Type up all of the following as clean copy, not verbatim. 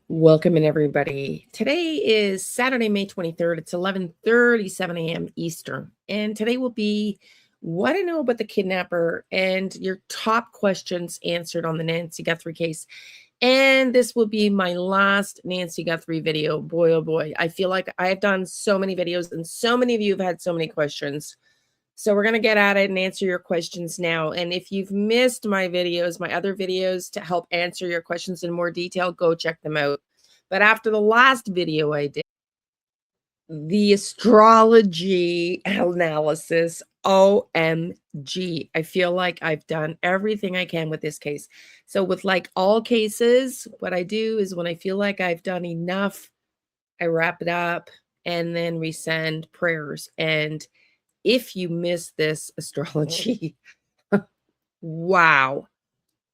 Welcome in, everybody. Today is Saturday, May 23rd. It's 11:37 a.m. Eastern. And today will be what I know about the kidnapper and your top questions answered on the Nancy Guthrie case. And this will be my last Nancy Guthrie video. Boy, oh boy. I feel like I've done so many videos and so many of you have had so many questions. So we're going to get at it and answer your questions now. And if you've missed my videos, my other videos to help answer your questions in more detail, go check them out. But after the last video I did, the astrology analysis, OMG, I feel like I've done everything I can with this case. So with like all cases, what I do is when I feel like I've done enough, I wrap it up and then we send prayers. And if you miss this astrology, wow,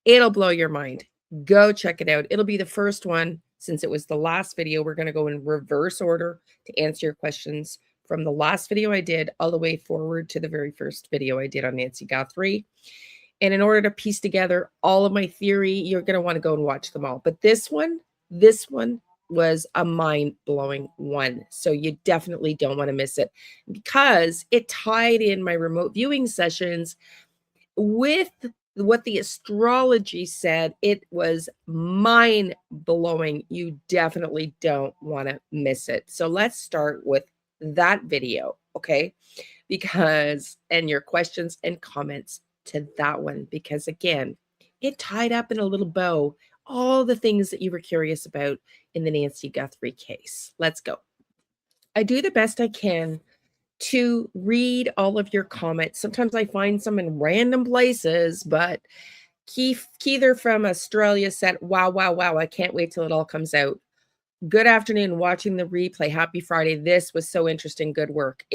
it'll blow your mind. Go check it out. It'll be the first one since it was the last video. We're going to go in reverse order to answer your questions from the last video I did all the way forward to the very first video I did on Nancy Guthrie. And in order to piece together all of my theory, you're going to want to go and watch them all. But this one was a mind-blowing one. So you definitely don't want to miss it because it tied in my remote viewing sessions with what the astrology said. It was mind-blowing. You definitely don't want to miss it. So let's start with that video, okay? And your questions and comments to that one, because again, it tied up in a little bow all the things that you were curious about in the Nancy Guthrie case. Let's go. I do the best I can to read all of your comments. Sometimes I find some in random places, but Keither from Australia said, wow, I can't wait till it all comes out. Good afternoon, watching the replay. Happy Friday. This was so interesting. Good work.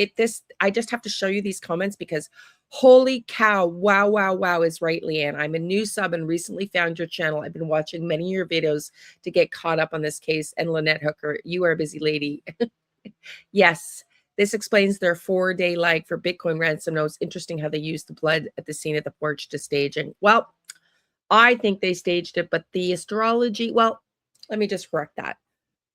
I just have to show you these comments because holy cow. Wow is right, Leanne. I'm a new sub and recently found your channel. I've been watching many of your videos to get caught up on this case. And Lynette Hooker, you are a busy lady. Yes, this explains their 4-day lag for Bitcoin ransom notes. Interesting how they used the blood at the scene at the porch to staging. Well, I think they staged it, but the astrology, well, let me just correct that.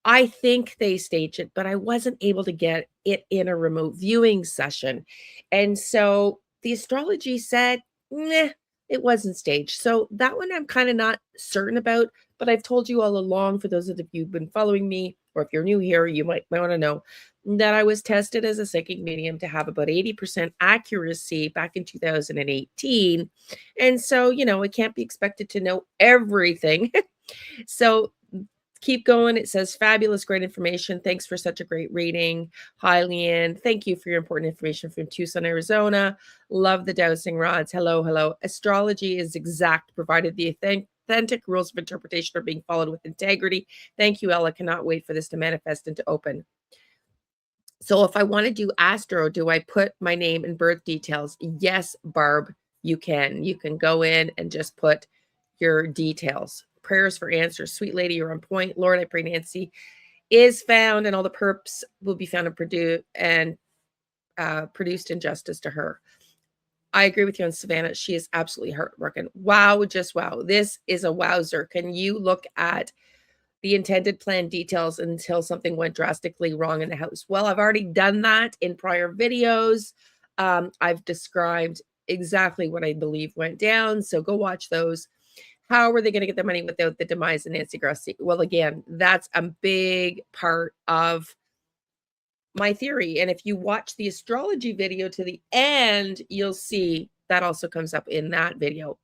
I think they staged it, but I wasn't able to get it in a remote viewing session. And so the astrology said, nah, it wasn't staged. So that one I'm kind of not certain about, but I've told you all along, for those of you who've been following me, or if you're new here, you might want to know that I was tested as a psychic medium to have about 80% accuracy back in 2018. And so, it can't be expected to know everything. So keep going. It says, fabulous, great information. Thanks for such a great reading. Hi, Leanne. Thank you for your important information from Tucson, Arizona. Love the dowsing rods. Hello. Astrology is exact, provided the authentic rules of interpretation are being followed with integrity. Thank you, Ella. Cannot wait for this to manifest and to open. So if I want to do astro, do I put my name and birth details? Yes, Barb, you can. You can go in and just put your details. Prayers for answers. Sweet lady, you're on point. Lord, I pray Nancy is found and all the perps will be found and produced in justice to her. I agree with you on Savannah. She is absolutely heartbroken. Wow, just wow. This is a wowzer. Can you look at the intended plan details until something went drastically wrong in the house? Well, I've already done that in prior videos. I've described exactly what I believe went down. So go watch those. How are they going to get the money without the demise of Nancy Guthrie? Well, again, that's a big part of my theory. And if you watch the astrology video to the end, you'll see that also comes up in that video.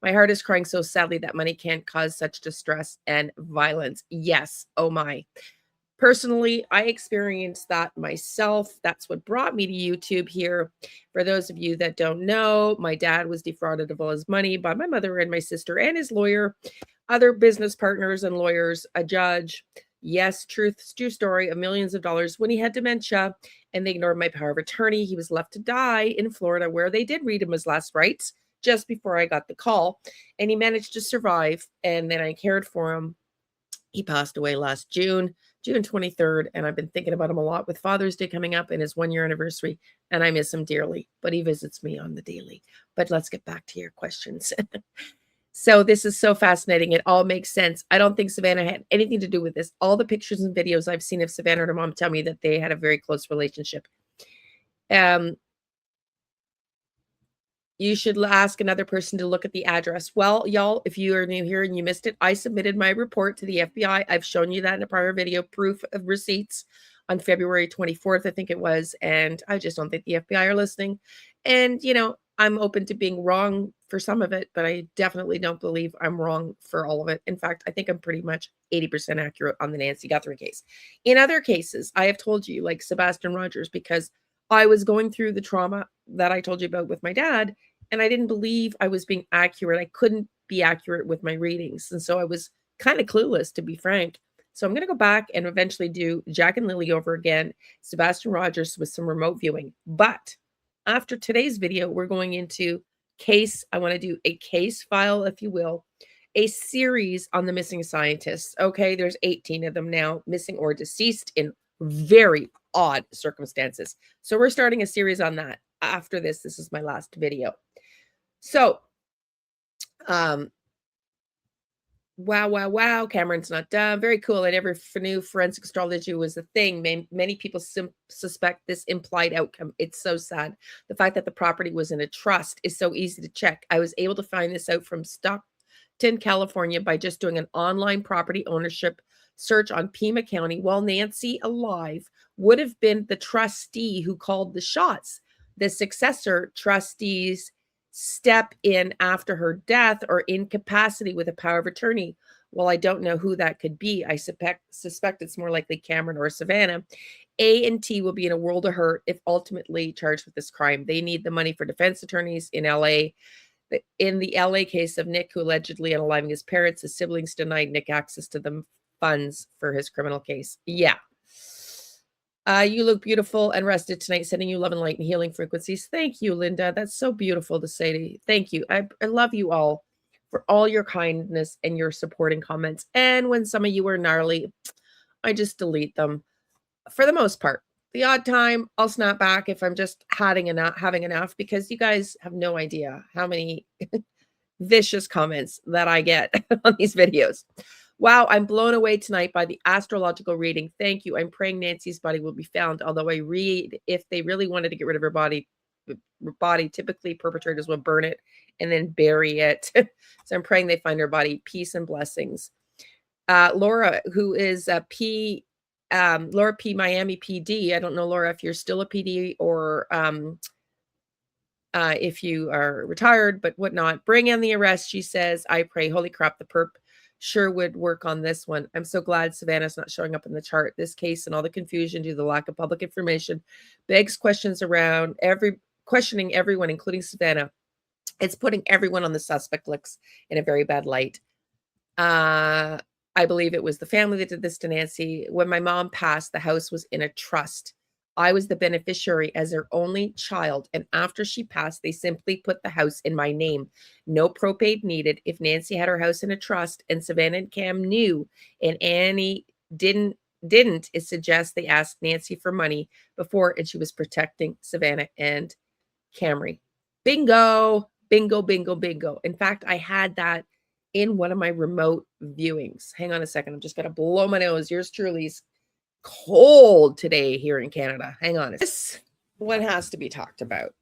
My heart is crying so sadly that money can't cause such distress and violence. Yes. Oh my. Personally, I experienced that myself. That's what brought me to YouTube here. For those of you that don't know, my dad was defrauded of all his money by my mother and my sister and his lawyer, other business partners and lawyers, a judge. Yes, true story of millions of dollars when he had dementia and they ignored my power of attorney. He was left to die in Florida where they did read him his last rites just before I got the call. And he managed to survive. And then I cared for him. He passed away last June 23rd, and I've been thinking about him a lot with Father's Day coming up and his 1-year anniversary, and I miss him dearly, but he visits me on the daily. But let's get back to your questions. So this is so fascinating. It all makes sense. I don't think Savannah had anything to do with this. All the pictures and videos I've seen of Savannah and her mom tell me that they had a very close relationship. Um, You should ask another person to look at the address. Well, y'all, if you are new here and you missed it, I submitted my report to the FBI. I've shown you that in a prior video, proof of receipts on February 24th, I think it was. And I just don't think the FBI are listening. And, I'm open to being wrong for some of it, but I definitely don't believe I'm wrong for all of it. In fact, I think I'm pretty much 80% accurate on the Nancy Guthrie case. In other cases, I have told you, like Sebastian Rogers, because I was going through the trauma that I told you about with my dad, and I didn't believe I was being accurate. I couldn't be accurate with my readings. And so I was kind of clueless, to be frank. So I'm going to go back and eventually do Jack and Lily over again, Sebastian Rogers with some remote viewing. But after today's video, we're going into case. I want to do a case file, if you will, a series on the missing scientists. Okay, there's 18 of them now, missing or deceased in very odd circumstances. So we're starting a series on that. After this is my last video. So, wow. Cameron's not done. Very cool. I never knew forensic astrology was a thing. Many people suspect this implied outcome. It's so sad. The fact that the property was in a trust is so easy to check. I was able to find this out from Stockton, California by just doing an online property ownership search on Pima County while Nancy, alive, would have been the trustee who called the shots. The successor trustees step in after her death or incapacity with a power of attorney. Well, I don't know who that could be. I suspect it's more likely Cameron or Savannah. A&T will be in a world of hurt if ultimately charged with this crime. They need the money for defense attorneys in LA. In the LA case of Nick, who allegedly unaliving his parents, his siblings denied Nick access to the funds for his criminal case. Yeah. You look beautiful and rested tonight, sending you love and light and healing frequencies. Thank you, Linda. That's so beautiful to say to you. Thank you. I love you all for all your kindness and your supporting comments. And when some of you are gnarly, I just delete them for the most part. The odd time, I'll snap back if I'm just having enough, because you guys have no idea how many vicious comments that I get on these videos. Wow, I'm blown away tonight by the astrological reading. Thank you. I'm praying Nancy's body will be found. Although I read if they really wanted to get rid of her body, typically perpetrators will burn it and then bury it. So I'm praying they find her body. Peace and blessings. Laura, who is a Laura P. Miami PD. I don't know, Laura, if you're still a PD or if you are retired, but whatnot. Bring in the arrest, she says. I pray. Holy crap, the perp sure would work on this one. I'm so glad Savannah's not showing up in the chart. This case and all the confusion due to the lack of public information begs questions around questioning everyone, including Savannah. It's putting everyone on the suspect list in a very bad light. I believe it was the family that did this to Nancy. When my mom passed, the house was in a trust. I was the beneficiary as their only child, and after she passed, they simply put the house in my name. No probate needed. If Nancy had her house in a trust and Savannah and Cam knew and Annie didn't, it suggests they asked Nancy for money before and she was protecting Savannah and Camry. Bingo, bingo, bingo, bingo. In fact, I had that in one of my remote viewings. Hang on a second. I'm just going to blow my nose. Yours truly's cold today here in Canada. Hang on. This one has to be talked about.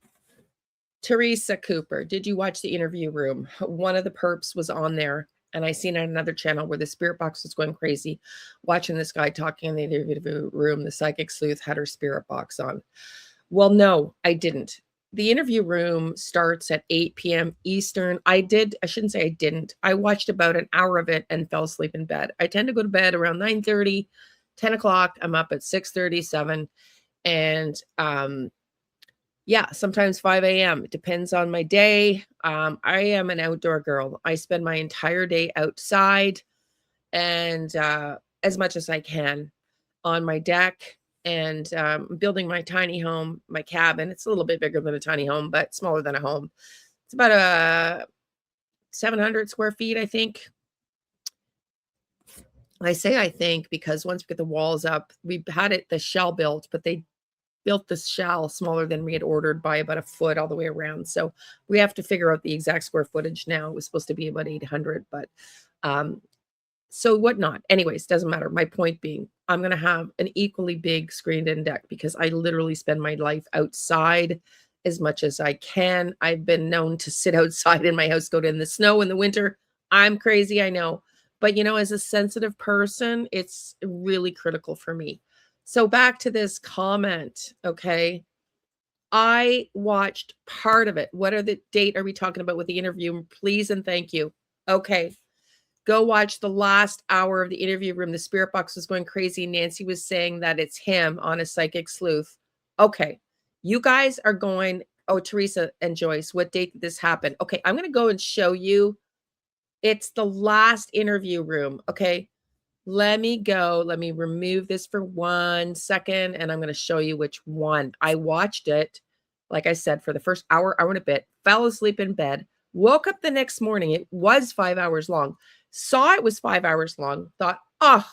Teresa Cooper. Did you watch the interview room? One of the perps was on there, and I seen on another channel where the spirit box was going crazy watching this guy talking in the interview room. The psychic sleuth had her spirit box on. Well, no, I didn't. The interview room starts at 8 p.m. Eastern. I shouldn't say I didn't. I watched about an hour of it and fell asleep in bed. I tend to go to bed around 9:30, 10 o'clock. I'm up at 6:30, 7. And yeah, sometimes 5 a.m. It depends on my day. I am an outdoor girl. I spend my entire day outside and as much as I can on my deck and building my tiny home, my cabin. It's a little bit bigger than a tiny home, but smaller than a home. It's about a 700 square feet, I think. I say I think because once we get the walls up, we had it the shell built, but they built this shell smaller than we had ordered by about a foot all the way around. So we have to figure out the exact square footage now. It was supposed to be about 800, but so whatnot. Anyways, doesn't matter. My point being, I'm going to have an equally big screened-in deck because I literally spend my life outside as much as I can. I've been known to sit outside in my house, go in the snow in the winter. I'm crazy, I know. But, as a sensitive person, it's really critical for me. So back to this comment, okay? I watched part of it. What date are we talking about with the interview? Please and thank you. Okay. Go watch the last hour of the interview room. The spirit box was going crazy. Nancy was saying that it's him on a psychic sleuth. Okay. You guys are going, oh, Teresa and Joyce, what date did this happen? Okay. I'm going to go and show you. It's the last interview room. Okay. Let me go. Let me remove this for 1 second. And I'm going to show you which one. I watched it, like I said, for the first hour and a bit, fell asleep in bed, woke up the next morning. It was 5 hours long. Saw it was 5 hours long, thought, oh,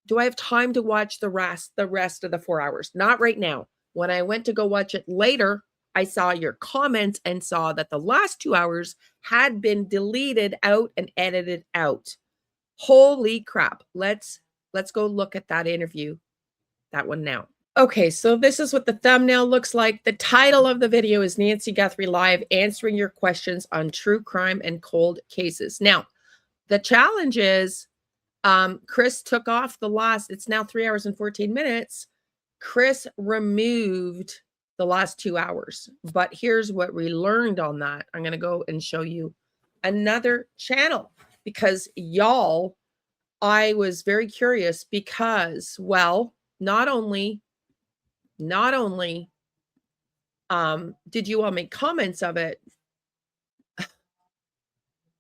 do I have time to watch the rest of the 4 hours? Not right now. When I went to go watch it later, I saw your comments and saw that the last 2 hours had been deleted out and edited out. Holy crap. Let's go look at that interview, that one now. Okay, so this is what the thumbnail looks like. The title of the video is Nancy Guthrie Live, answering your questions on true crime and cold cases. Now, the challenge is Chris took off it's now 3 hours and 14 minutes. Chris removed the last 2 hours. But here's what we learned on that. I'm going to go and show you another channel because y'all, I was very curious because, well, not only did you all make comments of it,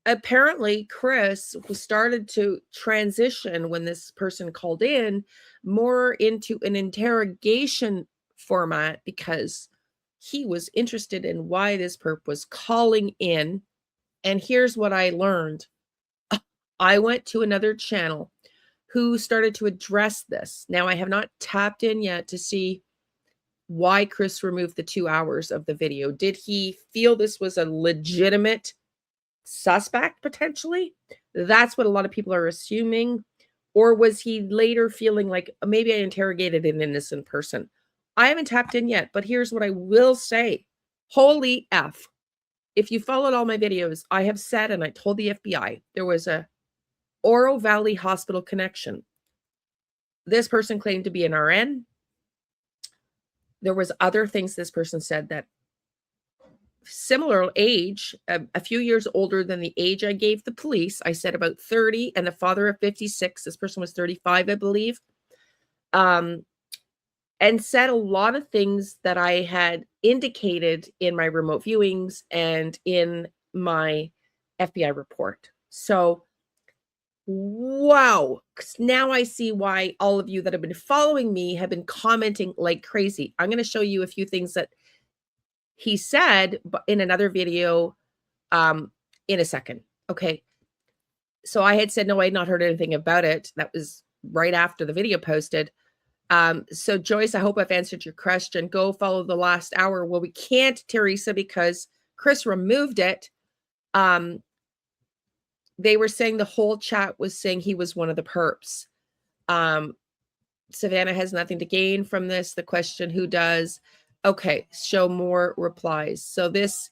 apparently Chris started to transition when this person called in more into an interrogation format because he was interested in why this perp was calling in. And here's what I learned. I went to another channel who started to address this. Now, I have not tapped in yet to see why Chris removed the 2 hours of the video. Did he feel this was a legitimate suspect potentially? That's what a lot of people are assuming. Or was he later feeling like maybe I interrogated an innocent person? I haven't tapped in yet, but here's what I will say. Holy F. If you followed all my videos, I have said, and I told the FBI, there was a Oro Valley Hospital connection. This person claimed to be an RN. There was other things this person said that similar age, a few years older than the age I gave the police. I said about 30 and the father of 56. This person was 35, I believe. And said a lot of things that I had indicated in my remote viewings and in my FBI report. So, wow. Now I see why all of you that have been following me have been commenting like crazy. I'm going to show you a few things that he said in another video in a second. Okay. So I had said, no, I had not heard anything about it. That was right after the video posted. So Joyce, I hope I've answered your question. Go follow the last hour. Well, we can't, Teresa, because Chris removed it. They were saying the whole chat was saying he was one of the perps. Savannah has nothing to gain from this. The question, who does? Okay, show more replies. So this,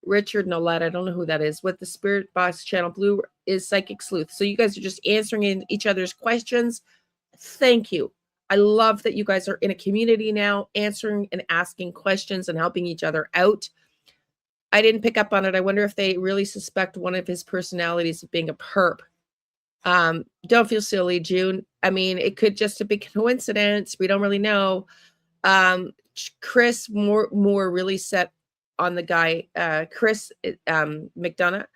Richard Nolette, I don't know who that is. What the Spirit Box channel, Blue is Psychic Sleuth. So you guys are just answering each other's questions. Thank you. I love that you guys are in a community now, answering and asking questions and helping each other out. I didn't pick up on it. I wonder if they really suspect one of his personalities of being a perp. Don't feel silly, June. I mean, it could just be a coincidence. We don't really know. Chris more really set on the guy. Chris McDonough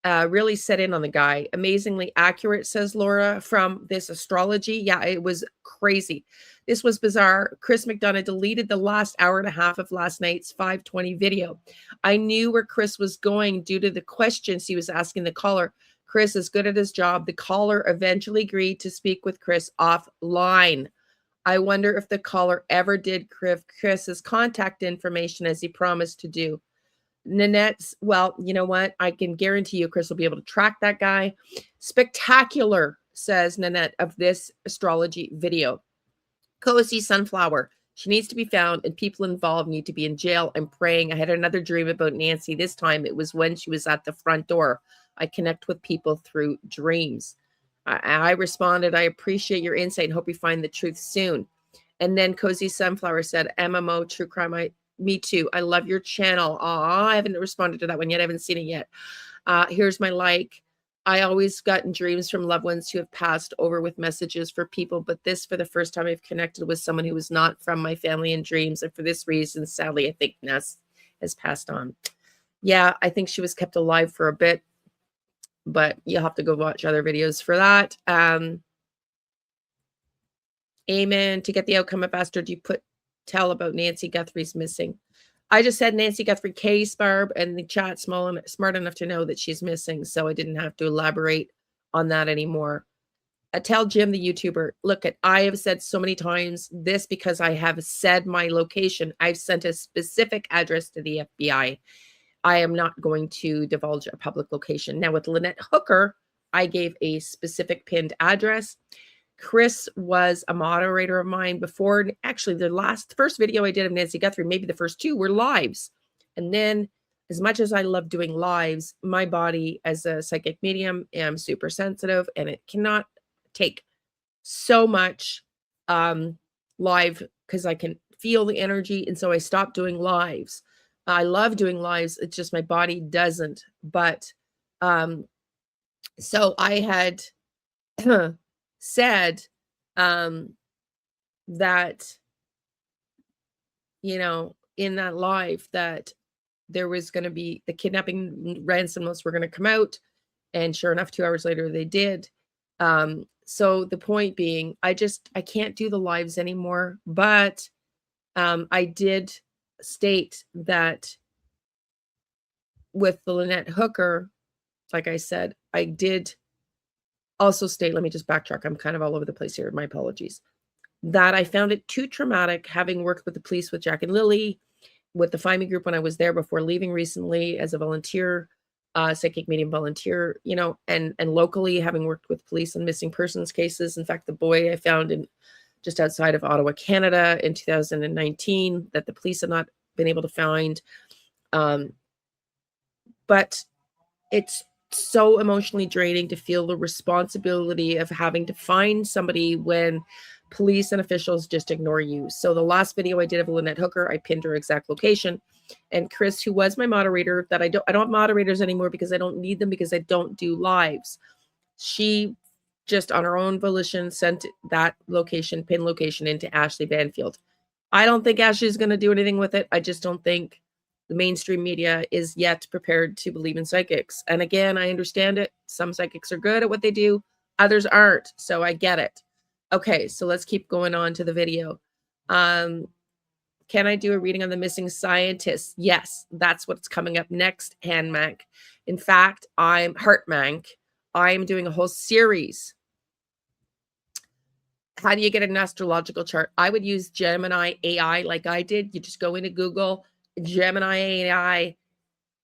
really set in on the guy. Amazingly accurate, says Laura, from this astrology. Yeah, it was crazy. This was bizarre. Chris McDonough deleted the last hour and a half of last night's 520 video. I knew where Chris was going due to the questions he was asking the caller. Chris is good at his job. The caller eventually agreed to speak with Chris offline. I wonder if the caller ever did Chris's contact information as he promised to do. Nanette's, well, you know what? I can guarantee you Chris will be able to track that guy. Spectacular, says Nanette of this astrology video. Cozy Sunflower. She needs to be found, and people involved need to be in jail. I'm praying. I had another dream about Nancy. This time it was when she was at the front door. I connect with people through dreams. I responded, I appreciate your insight and hope you find the truth soon. And then Cozy Sunflower said, MMO, true crime. Me too. I love your channel. Aw, I haven't responded to that one yet. I haven't seen it yet. Here's my like. I always gotten dreams from loved ones who have passed over with messages for people, but this for the first time I've connected with someone who was not from my family in dreams. And for this reason, sadly, I think Ness has passed on. Yeah, I think she was kept alive for a bit, but you'll have to go watch other videos for that. Amen. To get the outcome of Esther, do you tell about Nancy Guthrie's missing? I just said Nancy Guthrie case, Barb, and the chat smart enough to know that she's missing, so I didn't have to elaborate on that anymore. Tell Jim, the YouTuber, look, I have said so many times this because I have said my location. I've sent a specific address to the FBI. I am not going to divulge a public location. Now, with Lynette Hooker, I gave a specific pinned address. Chris was a moderator of mine before. Actually, the first video I did of Nancy Guthrie, maybe the first two, were lives. And then, as much as I love doing lives, my body as a psychic medium, am super sensitive, and it cannot take so much live because I can feel the energy. And so I stopped doing lives. I love doing lives. It's just my body doesn't. But so I had said that, you know, in that live that there was going to be the kidnapping ransom notes were going to come out. And sure enough, 2 hours later, they did. So the point being, I can't do the lives anymore. But I did state that with the Lynette Hooker, like I said, I did also state, let me just backtrack. I'm kind of all over the place here. My apologies. That I found it too traumatic having worked with the police with Jack and Lily, with the Find Me group when I was there before leaving recently as a volunteer, psychic medium volunteer, you know, and locally having worked with police on missing persons cases. In fact, the boy I found in just outside of Ottawa, Canada in 2019 that the police have not been able to find. But it's so emotionally draining to feel the responsibility of having to find somebody when police and officials just ignore you. So the last video I did of Lynette Hooker, I pinned her exact location. And Chris, who was my moderator, that I don't have moderators anymore because I don't need them because I don't do lives. She just on her own volition sent that location, pin location, into Ashley Banfield. I don't think Ashley's going to do anything with it. I just don't think the mainstream media is yet prepared to believe in psychics. And again, I understand it. Some psychics are good at what they do. Others aren't. So I get it. Okay, so let's keep going on to the video. Can I do a reading on the missing scientists? Yes, that's what's coming up next, Hanmank. In fact, I'm Heartmank. I'm doing a whole series. How do you get an astrological chart? I would use Gemini AI like I did. You just go into Google. Gemini AI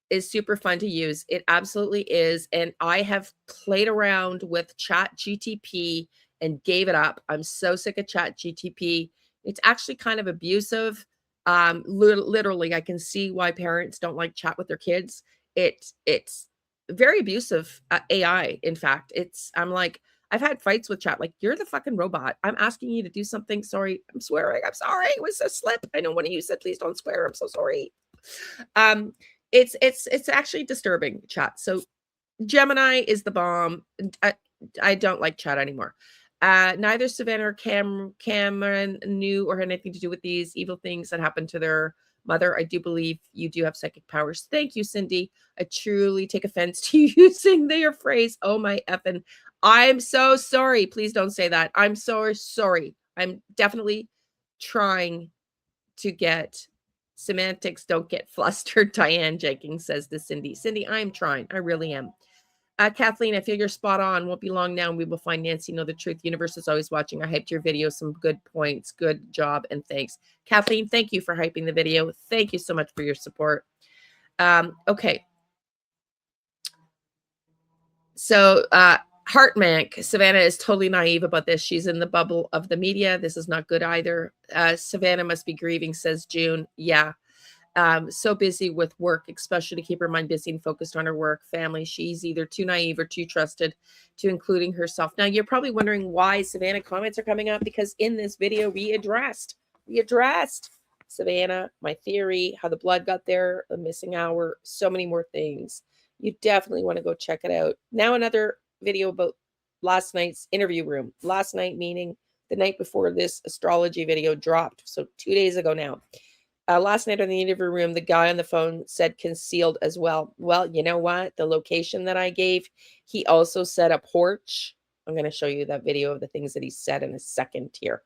is super fun to use. It absolutely is. And I have played around with Chat GTP and gave it up. I'm so sick of Chat GTP. It's actually kind of abusive. Literally, I can see why parents don't like chat with their kids. It's very abusive AI. In fact, I'm like, I've had fights with chat. Like, you're the fucking robot. I'm asking you to do something. Sorry. I'm swearing. I'm sorry. It was a slip. I know one of you said, please don't swear. I'm so sorry. It's actually disturbing, chat. So Gemini is the bomb. I don't like chat anymore. Neither Savannah or Cameron knew or had anything to do with these evil things that happened to their mother. I do believe you do have psychic powers. Thank you, Cindy. I truly take offense to using their phrase. Oh my effing. I'm so sorry. Please don't say that. I'm so sorry. I'm definitely trying to get semantics. Don't get flustered. Diane Jenkins says to Cindy. Cindy, I'm trying. I really am. Kathleen, I feel you're spot on. Won't be long now and we will find Nancy. Know the truth. Universe is always watching. I hyped your video. Some good points. Good job and thanks. Kathleen, thank you for hyping the video. Thank you so much for your support. Okay. So Heartmank, Savannah is totally naive about this. She's in the bubble of the media. This is not good either. Savannah must be grieving, says June. Yeah. So busy with work, especially to keep her mind busy and focused on her work, family. She's either too naive or too trusted to including herself. Now, you're probably wondering why Savannah comments are coming up, because in this video, we addressed Savannah, my theory, how the blood got there, the missing hour, so many more things. You definitely want to go check it out. Now, another video about last night's interview room. Last night, meaning the night before this astrology video dropped. So 2 days ago now. Last night in the interview room, the guy on the phone said concealed as well. Well, you know what? The location that I gave, he also said a porch. I'm going to show you that video of the things that he said in a second here.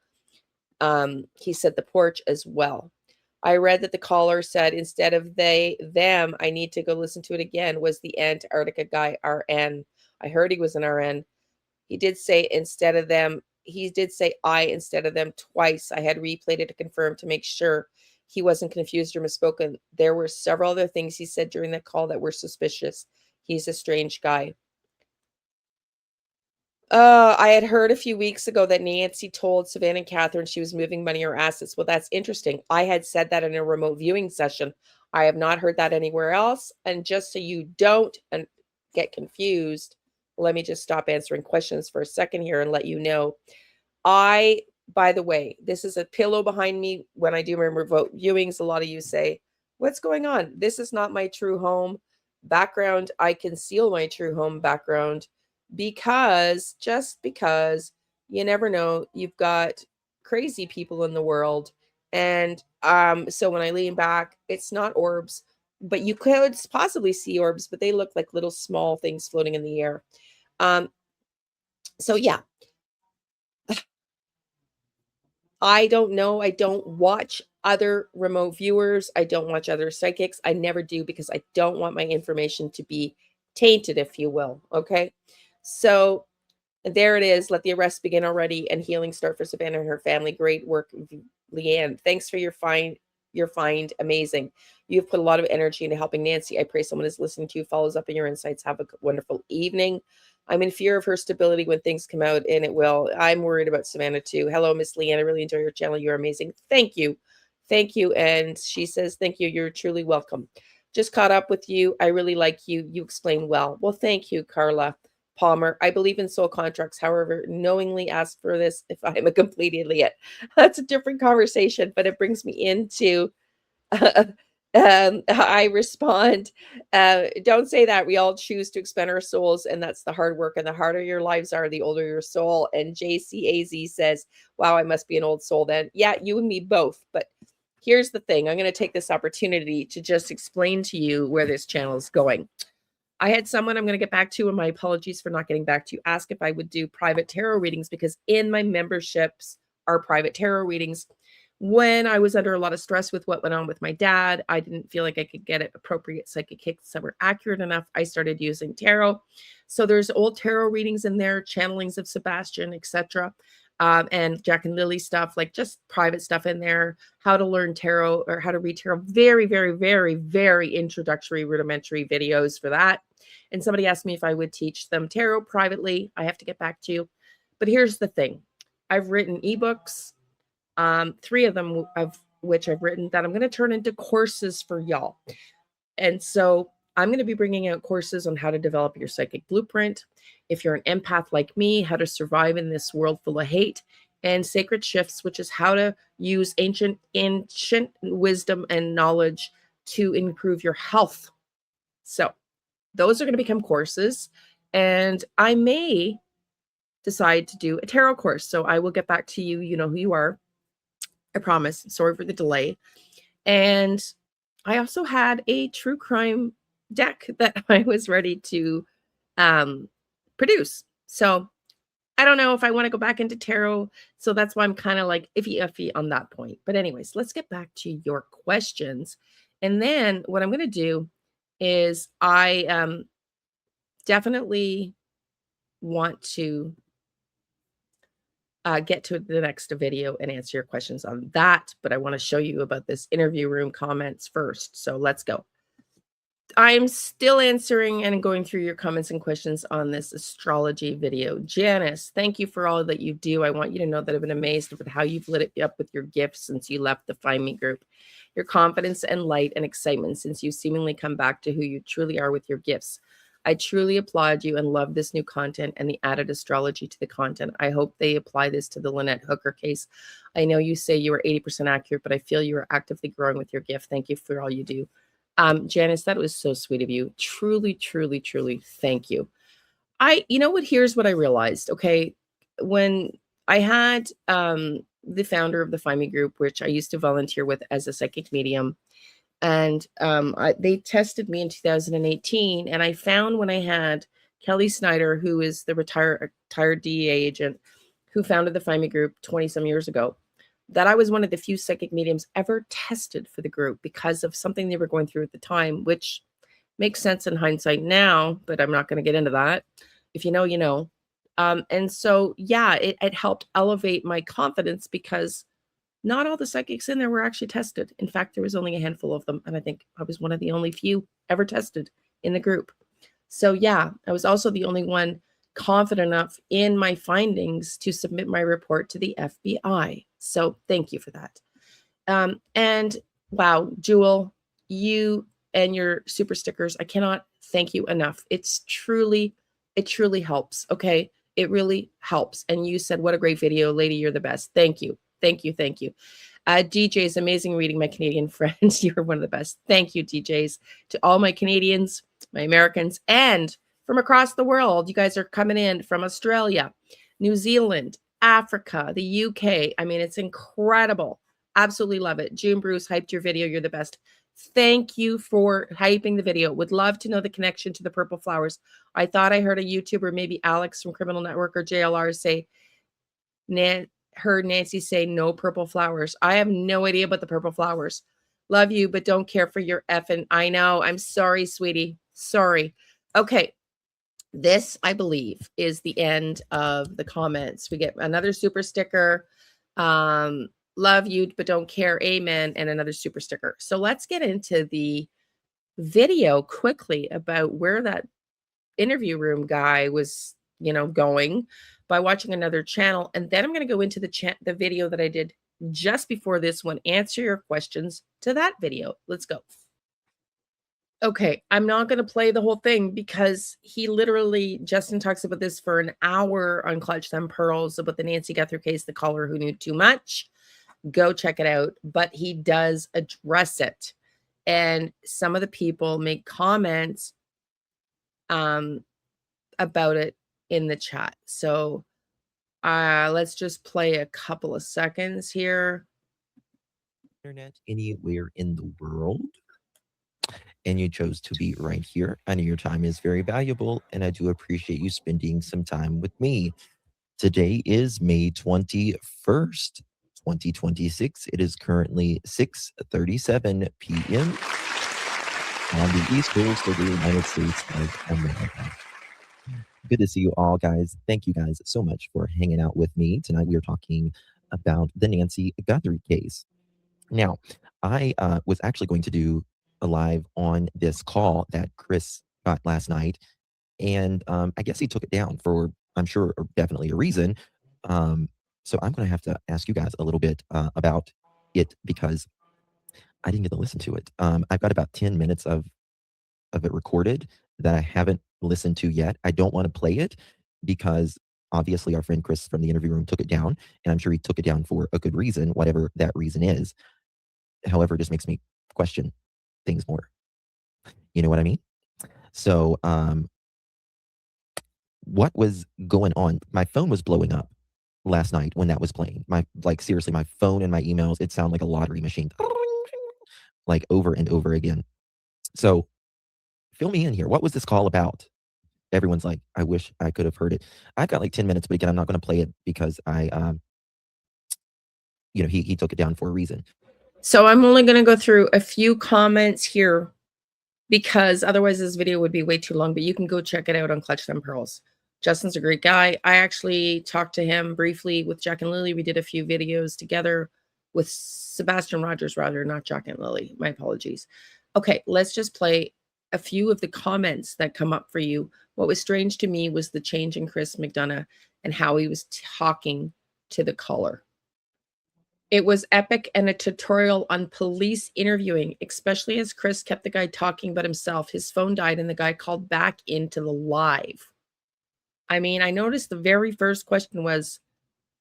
He said the porch as well. I read that the caller said instead of they, them, I need to go listen to it again, was the Antarctica guy, RN. I heard he was an RN. He did say instead of them, he did say I instead of them twice. I had replayed it to confirm to make sure he wasn't confused or misspoken. There were several other things he said during that call that were suspicious. He's a strange guy. I had heard a few weeks ago that Nancy told Savannah and Catherine she was moving money or assets. Well, that's interesting. I had said that in a remote viewing session. I have not heard that anywhere else. And just so you don't get confused, let me just stop answering questions for a second here and let you know. By the way, this is a pillow behind me when I do my remote viewings. A lot of you say, what's going on? This is not my true home background. I conceal my true home background because you never know. You've got crazy people in the world. And so when I lean back, it's not orbs, but you could possibly see orbs, but they look like little small things floating in the air. So yeah, I don't know. I don't watch other remote viewers. I don't watch other psychics. I never do because I don't want my information to be tainted, if you will. Okay. So there it is. Let the arrest begin already and healing start for Savannah and her family. Great work, Leanne. Thanks for your find. Amazing. You've put a lot of energy into helping Nancy. I pray someone is listening to you, follows up on your insights. Have a wonderful evening. I'm in fear of her stability when things come out, and it will. I'm worried about Savannah too. Hello, Miss Leanne. I really enjoy your channel. You're amazing. Thank you. Thank you. And she says, thank you. You're truly welcome. Just caught up with you. I really like you. You explain well. Well, thank you, Carla Palmer. I believe in soul contracts. However, knowingly ask for this if I am a complete idiot. That's a different conversation, but it brings me into I respond, don't say that. We all choose to expend our souls, and that's the hard work. And the harder your lives are, the older your soul. And JCAZ says, wow, I must be an old soul then. Yeah, you and me both. But here's the thing. I'm going to take this opportunity to just explain to you where this channel is going. I had someone I'm going to get back to, and my apologies for not getting back to you, ask if I would do private tarot readings, because in my memberships are private tarot readings. When I was under a lot of stress with what went on with my dad, I didn't feel like I could get appropriate psychic kicks that were accurate enough. I started using tarot. So there's old tarot readings in there, channelings of Sebastian, etc. And Jack and Lily stuff, like just private stuff in there, how to learn tarot or how to read tarot. Very, very, very, very introductory, rudimentary videos for that. And somebody asked me if I would teach them tarot privately. I have to get back to you. But here's the thing. I've written ebooks, 3 of them of which I've written that I'm going to turn into courses for y'all. And so I'm going to be bringing out courses on how to develop your psychic blueprint. If you're an empath like me, how to survive in this world full of hate, and sacred shifts, which is how to use ancient wisdom and knowledge to improve your health. So those are going to become courses, and I may decide to do a tarot course. So I will get back to you. You know who you are. I promise. Sorry for the delay. And I also had a true crime deck that I was ready to produce. So I don't know if I want to go back into tarot. So that's why I'm kind of like iffy on that point. But anyways, let's get back to your questions. And then what I'm going to do is definitely want to get to the next video and answer your questions on that, but I want to show you about this interview room comments first. So let's go. I'm still answering and going through your comments and questions on this astrology video. Janice, thank you for all that you do. I want you to know that I've been amazed with how you've lit it up with your gifts since you left the Find Me group. Your confidence and light and excitement since you seemingly come back to who you truly are with your gifts. I truly applaud you and love this new content and the added astrology to the content. I hope they apply this to the Lynette Hooker case. I know you say you are 80% accurate, but I feel you are actively growing with your gift. Thank you for all you do. Janice, that was so sweet of you. Truly, truly, truly, thank you. You know what? Here's what I realized. Okay. When I had the founder of the Find Me group, which I used to volunteer with as a psychic medium, and they tested me in 2018, and I found when I had Kelly Snyder, who is the retired DEA agent who founded the Find Me group 20 some years ago, that I was one of the few psychic mediums ever tested for the group because of something they were going through at the time, which makes sense in hindsight now, but I'm not going to get into that. If you know, you know. And so, yeah, it helped elevate my confidence because not all the psychics in there were actually tested. In fact, there was only a handful of them. And I think I was one of the only few ever tested in the group. So, yeah, I was also the only one confident enough in my findings to submit my report to the FBI. So, thank you for that. And wow, Jewel, you and your super stickers, I cannot thank you enough. It truly helps. Okay. It really helps. And you said, what a great video, lady. You're the best. Thank you. Thank you. Thank you. DJs, amazing reading, my Canadian friends. You're one of the best. Thank you, DJs. To all my Canadians, my Americans, and from across the world. You guys are coming in from Australia, New Zealand, Africa, the UK. I mean, it's incredible. Absolutely love it. June Bruce hyped your video. You're the best. Thank you for hyping the video. Would love to know the connection to the purple flowers. I thought I heard a YouTuber, maybe Alex from Criminal Network or JLR, say, heard Nancy say no purple flowers. I have no idea about the purple flowers. Love you, but don't care for your effing. I know. I'm sorry, sweetie. Sorry. Okay. This, I believe, is the end of the comments. We get another super sticker. Love you, but don't care. Amen. And another super sticker. So let's get into the video quickly about where that interview room guy was, going by watching another channel. And then I'm going to go into the video that I did just before this one, answer your questions to that video. Let's go. Okay, I'm not going to play the whole thing because Justin talks about this for an hour on Clutch Them Pearls about the Nancy Guthrie case, the caller who knew too much. Go check it out. But he does address it. And some of the people make comments about it in the chat. So let's just play a couple of seconds here. Internet anywhere in the world, and you chose to be right here. I know your time is very valuable, and I do appreciate you spending some time with me. Today is May 21st, 2026. It is currently 6:37 p.m. on the East Coast of the United States of America. Good to see you all, guys. Thank you guys so much for hanging out with me. Tonight we are talking about the Nancy Guthrie case. Now, I was actually going to do a live on this call that Chris got last night, and I guess he took it down for, I'm sure, definitely a reason. So I'm going to have to ask you guys a little bit about it because I didn't get to listen to it. I've got about 10 minutes of it recorded that I haven't listened to yet. I don't want to play it because obviously our friend Chris from the interview room took it down, and I'm sure he took it down for a good reason, whatever that reason is. However, it just makes me question things more. You know what I mean? So, what was going on? My phone was blowing up last night when that was playing. Seriously, my phone and my emails, it sounded like a lottery machine, like over and over again. So, fill me in here. What was this call about? Everyone's like, I wish I could have heard it. I've got like 10 minutes, but again, I'm not going to play it because he took it down for a reason. So I'm only going to go through a few comments here because otherwise this video would be way too long, but you can go check it out on Clutch Them Pearls. Justin's a great guy. I actually talked to him briefly with Jack and Lily. We did a few videos together with Sebastian Rogers, rather, not Jack and Lily. My apologies. Okay, let's just play a few of the comments that come up for you. What was strange to me was the change in Chris McDonough and how he was talking to the caller. It was epic and a tutorial on police interviewing, especially as Chris kept the guy talking about himself. His phone died and the guy called back into the live. I mean, I noticed the very first question was,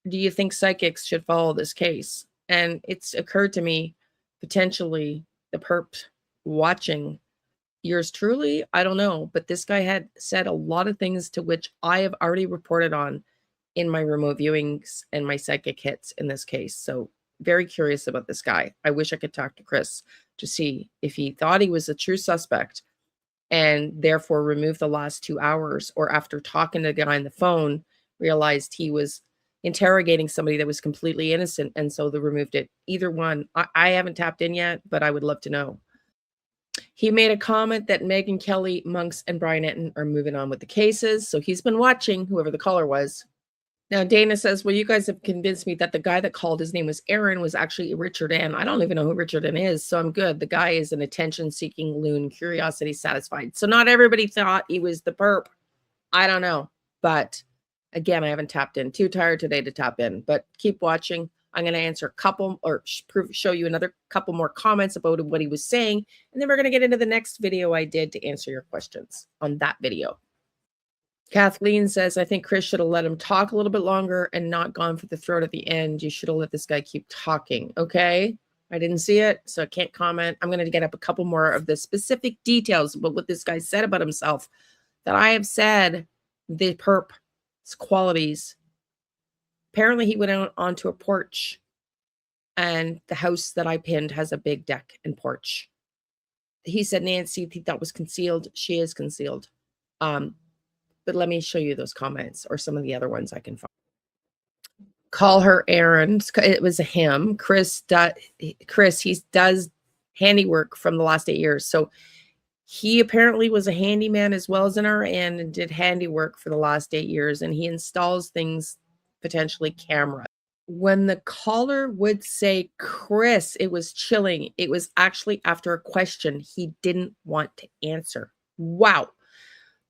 do you think psychics should follow this case? And it's occurred to me, potentially the perp watching yours truly, I don't know, but this guy had said a lot of things to which I have already reported on in my remote viewings and my psychic hits in this case. So very curious about this guy. I wish I could talk to Chris to see if he thought he was a true suspect and therefore removed the last 2 hours, or after talking to the guy on the phone, realized he was interrogating somebody that was completely innocent, and so they removed it. Either one. I haven't tapped in yet, but I would love to know. He made a comment that Megyn Kelly, Monks, and Brian Enton are moving on with the cases, so he's been watching, whoever the caller was. Now, Dana says, well, you guys have convinced me that the guy that called, his name was Aaron, was actually Richard N. I don't even know who Richard N is, so I'm good. The guy is an attention-seeking loon, curiosity satisfied. So not everybody thought he was the perp. I don't know. But again, I haven't tapped in. Too tired today to tap in. But keep watching. I'm going to answer a couple or show you another couple more comments about what he was saying. And then we're going to get into the next video I did to answer your questions on that video. Kathleen says, I think Chris should have let him talk a little bit longer and not gone for the throat at the end. You should have let this guy keep talking. Okay. I didn't see it, so I can't comment. I'm going to get up a couple more of the specific details about what this guy said about himself that I have said the perp's qualities. Apparently he went out onto a porch, and the house that I pinned has a big deck and porch. He said Nancy he thought was concealed. She is concealed. But let me show you those comments or some of the other ones I can find. Call her Aaron. It was a him. Chris, he does handiwork from the last 8 years. So he apparently was a handyman as well as an RN and did handiwork for the last 8 years. And he installs things, potentially camera. When the caller would say, Chris, it was chilling. It was actually after a question he didn't want to answer. Wow.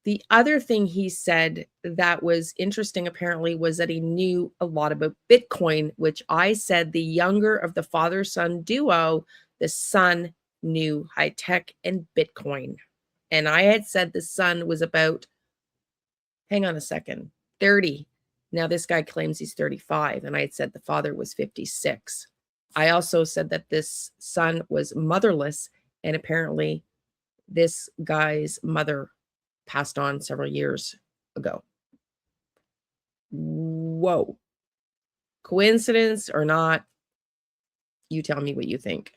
The other thing he said that was interesting, apparently, was that he knew a lot about Bitcoin, which I said the younger of the father-son duo, the son knew high tech and Bitcoin. And I had said the son was about, hang on a second, 30. Now this guy claims he's 35. And I had said the father was 56. I also said that this son was motherless. And apparently this guy's mother passed on several years ago. Whoa. Coincidence or not? You tell me what you think.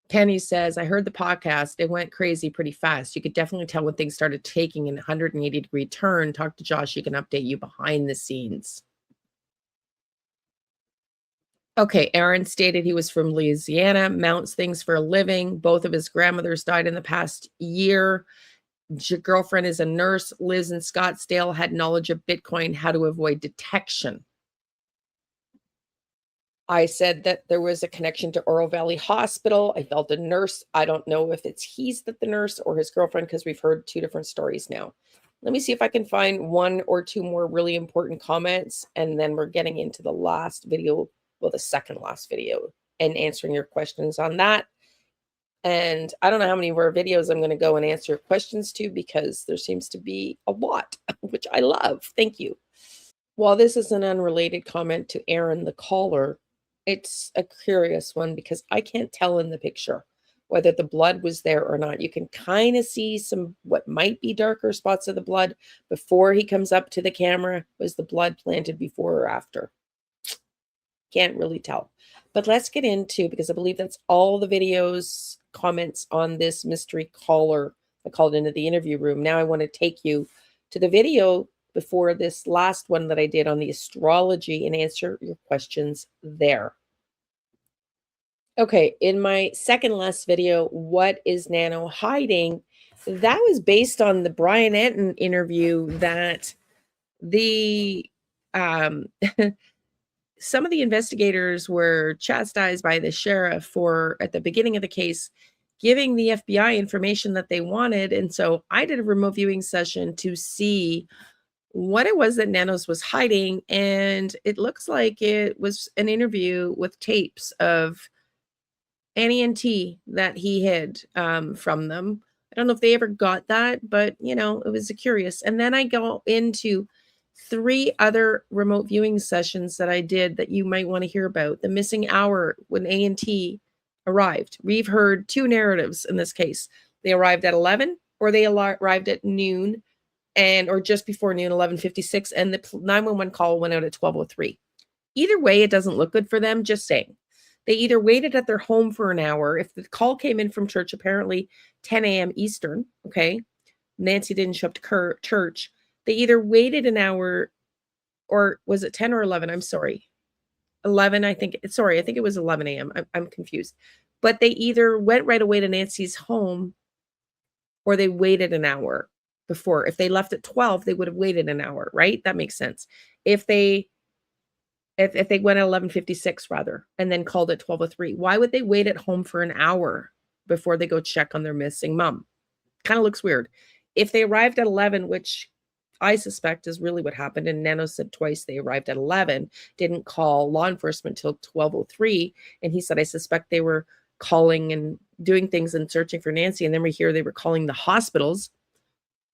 Kenny says, I heard the podcast. It went crazy pretty fast. You could definitely tell when things started taking an 180-degree turn. Talk to Josh. He can update you behind the scenes. Okay, Aaron stated he was from Louisiana, mounts things for a living. Both of his grandmothers died in the past year. Your girlfriend is a nurse, lives in Scottsdale, had knowledge of Bitcoin, how to avoid detection. I said that there was a connection to Oro Valley Hospital. I felt a nurse. I don't know if he's the nurse or his girlfriend, because we've heard two different stories now. Let me see if I can find one or two more really important comments, and then we're getting into the last video, well, the second last video, and answering your questions on that. And I don't know how many more videos I'm going to go and answer questions to, because there seems to be a lot, which I love. Thank you. While this is an unrelated comment to Aaron, the caller, it's a curious one because I can't tell in the picture whether the blood was there or not. You can kind of see some what might be darker spots of the blood before he comes up to the camera. Was the blood planted before or after? Can't really tell. But let's get into, because I believe that's all the videos, comments on this mystery caller that called into the interview room. Now I want to take you to the video before this last one that I did on the astrology and answer your questions there. Okay, in my second last video, What is Nano Hiding? That was based on the Brian Anton interview that the um some of the investigators were chastised by the sheriff for, at the beginning of the case, giving the FBI information that they wanted. And so I did a remote viewing session to see what it was that Nanos was hiding. And it looks like it was an interview with tapes of Annie and T that he hid from them. I don't know if they ever got that, but it was curious. And then I go into 3 other remote viewing sessions that I did that you might want to hear about. The missing hour when A and T arrived. We've heard 2 narratives in this case. They arrived at 11 or they arrived at noon or just before noon, 11:56, and the 911 call went out at 12:03. Either way, it doesn't look good for them, just saying. They either waited at their home for an hour. If the call came in from church, apparently 10 a.m. Eastern, okay, Nancy didn't show up to church. They either waited an hour, or was it 10 or 11? I'm sorry. 11, I think. Sorry, I think it was 11 a.m. I'm confused. But they either went right away to Nancy's home or they waited an hour before. If they left at 12, they would have waited an hour, right? That makes sense. If they went at 11:56 rather, and then called at 12:03, why would they wait at home for an hour before they go check on their missing mom? Kind of looks weird. If they arrived at 11, which I suspect is really what happened, and Nano said twice they arrived at 11, didn't call law enforcement till 12:03, and he said, I suspect they were calling and doing things and searching for Nancy, and then we hear they were calling the hospitals.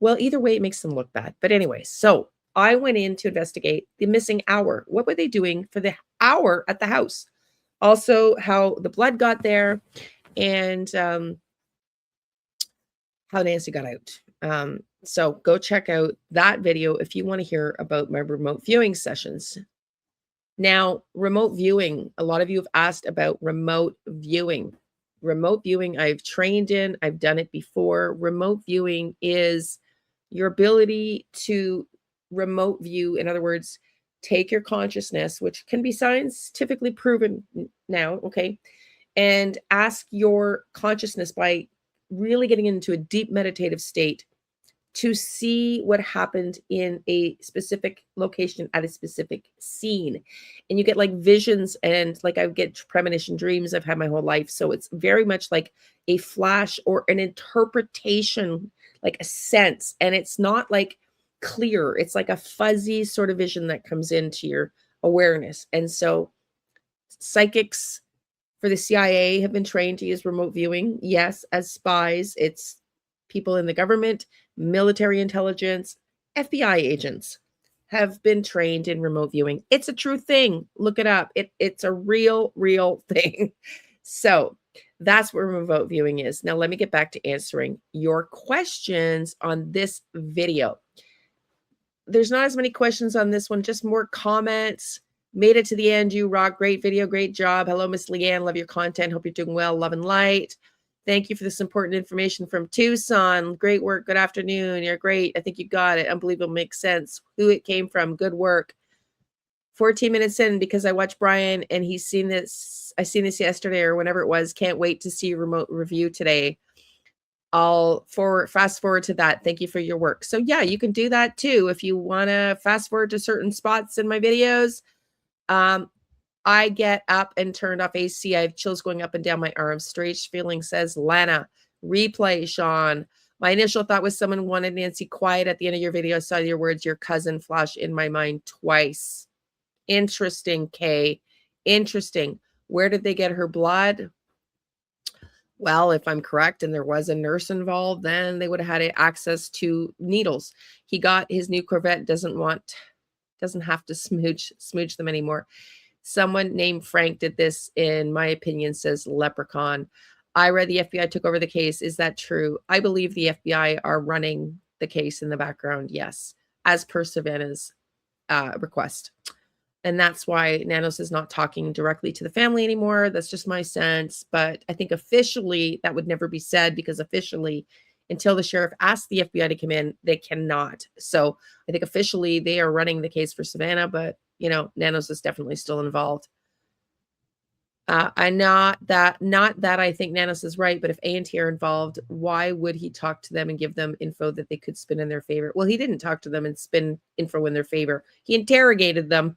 Well, either way, it makes them look bad. But anyway, so I went in to investigate the missing hour. What were they doing for the hour at the house? Also, how the blood got there, and how Nancy got out. So go check out that video if you want to hear about my remote viewing sessions. Now, remote viewing, a lot of you have asked about remote viewing. Remote viewing, I've trained in, I've done it before. Remote viewing is your ability to remote view. In other words, take your consciousness, which can be scientifically proven now, okay, and ask your consciousness by really getting into a deep meditative state to see what happened in a specific location at a specific scene. And you get like visions, and like I get premonition dreams I've had my whole life. So it's very much like a flash or an interpretation, like a sense. And it's not like clear, it's like a fuzzy sort of vision that comes into your awareness. And so psychics for the CIA have been trained to use remote viewing. Yes, as spies, it's people in the government, military intelligence, FBI agents have been trained in remote viewing. It's a true thing. Look it up. It's a real thing. So that's what remote viewing is. Now, let me get back to answering your questions on this video. There's not as many questions on this one, just more comments. Made it to the end. You rock. Great video. Great job. Hello, Miss Leanne. Love your content. Hope you're doing well. Love and light. Thank you for this important information from Tucson. Great work. Good afternoon. You're great. I think you got it. Unbelievable. Makes sense. Who it came from. Good work. 14 minutes in, because I watched Brian and he's seen this. I seen this yesterday or whenever it was. Can't wait to see your remote review today. I'll fast forward to that. Thank you for your work. So yeah, you can do that too. If you want to fast forward to certain spots in my videos, I get up and turned off AC. I have chills going up and down my arms. Strange feeling, says Lana. Replay, Sean. My initial thought was someone wanted Nancy quiet. At the end of your video, I saw your words, your cousin, flash in my mind twice. Interesting, Kay. Interesting. Where did they get her blood? Well, if I'm correct and there was a nurse involved, then they would have had access to needles. He got his new Corvette, doesn't have to smooch them anymore. Someone named Frank did this, in my opinion, says Leprechaun. I read the FBI took over the case. Is that true? I believe the FBI are running the case in the background, yes, as per Savannah's request. And that's why Nanos is not talking directly to the family anymore. That's just my sense. But I think officially that would never be said, because officially, until the sheriff asked the FBI to come in, they cannot. So I think officially they are running the case for Savannah, but Nanos is definitely still involved. Not that I think Nanos is right, but if A&T are involved, why would he talk to them and give them info that they could spin in their favor? Well, he didn't talk to them and spin info in their favor. He interrogated them.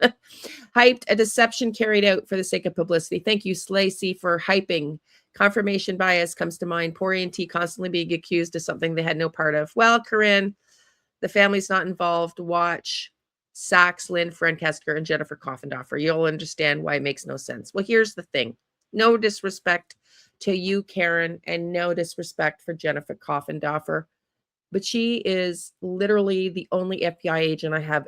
Hyped, a deception carried out for the sake of publicity. Thank you, Slacy, for hyping. Confirmation bias comes to mind. Poor A&T constantly being accused of something they had no part of. Well, Corinne, the family's not involved. Watch Sachs, Lynn, Francesca, and Jennifer Coffendoffer. You'll understand why it makes no sense. Well, here's the thing. No disrespect to you, Karen, and no disrespect for Jennifer Coffendoffer, but she is literally the only FBI agent I have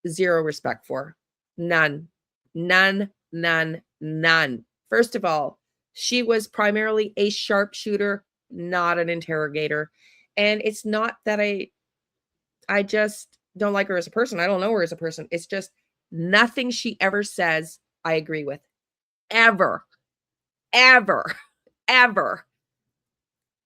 zero respect for. None. None, none, none. First of all, she was primarily a sharpshooter, not an interrogator. And it's not that I just don't like her as a person. I don't know her as a person. It's just nothing she ever says I agree with. Ever, ever, ever.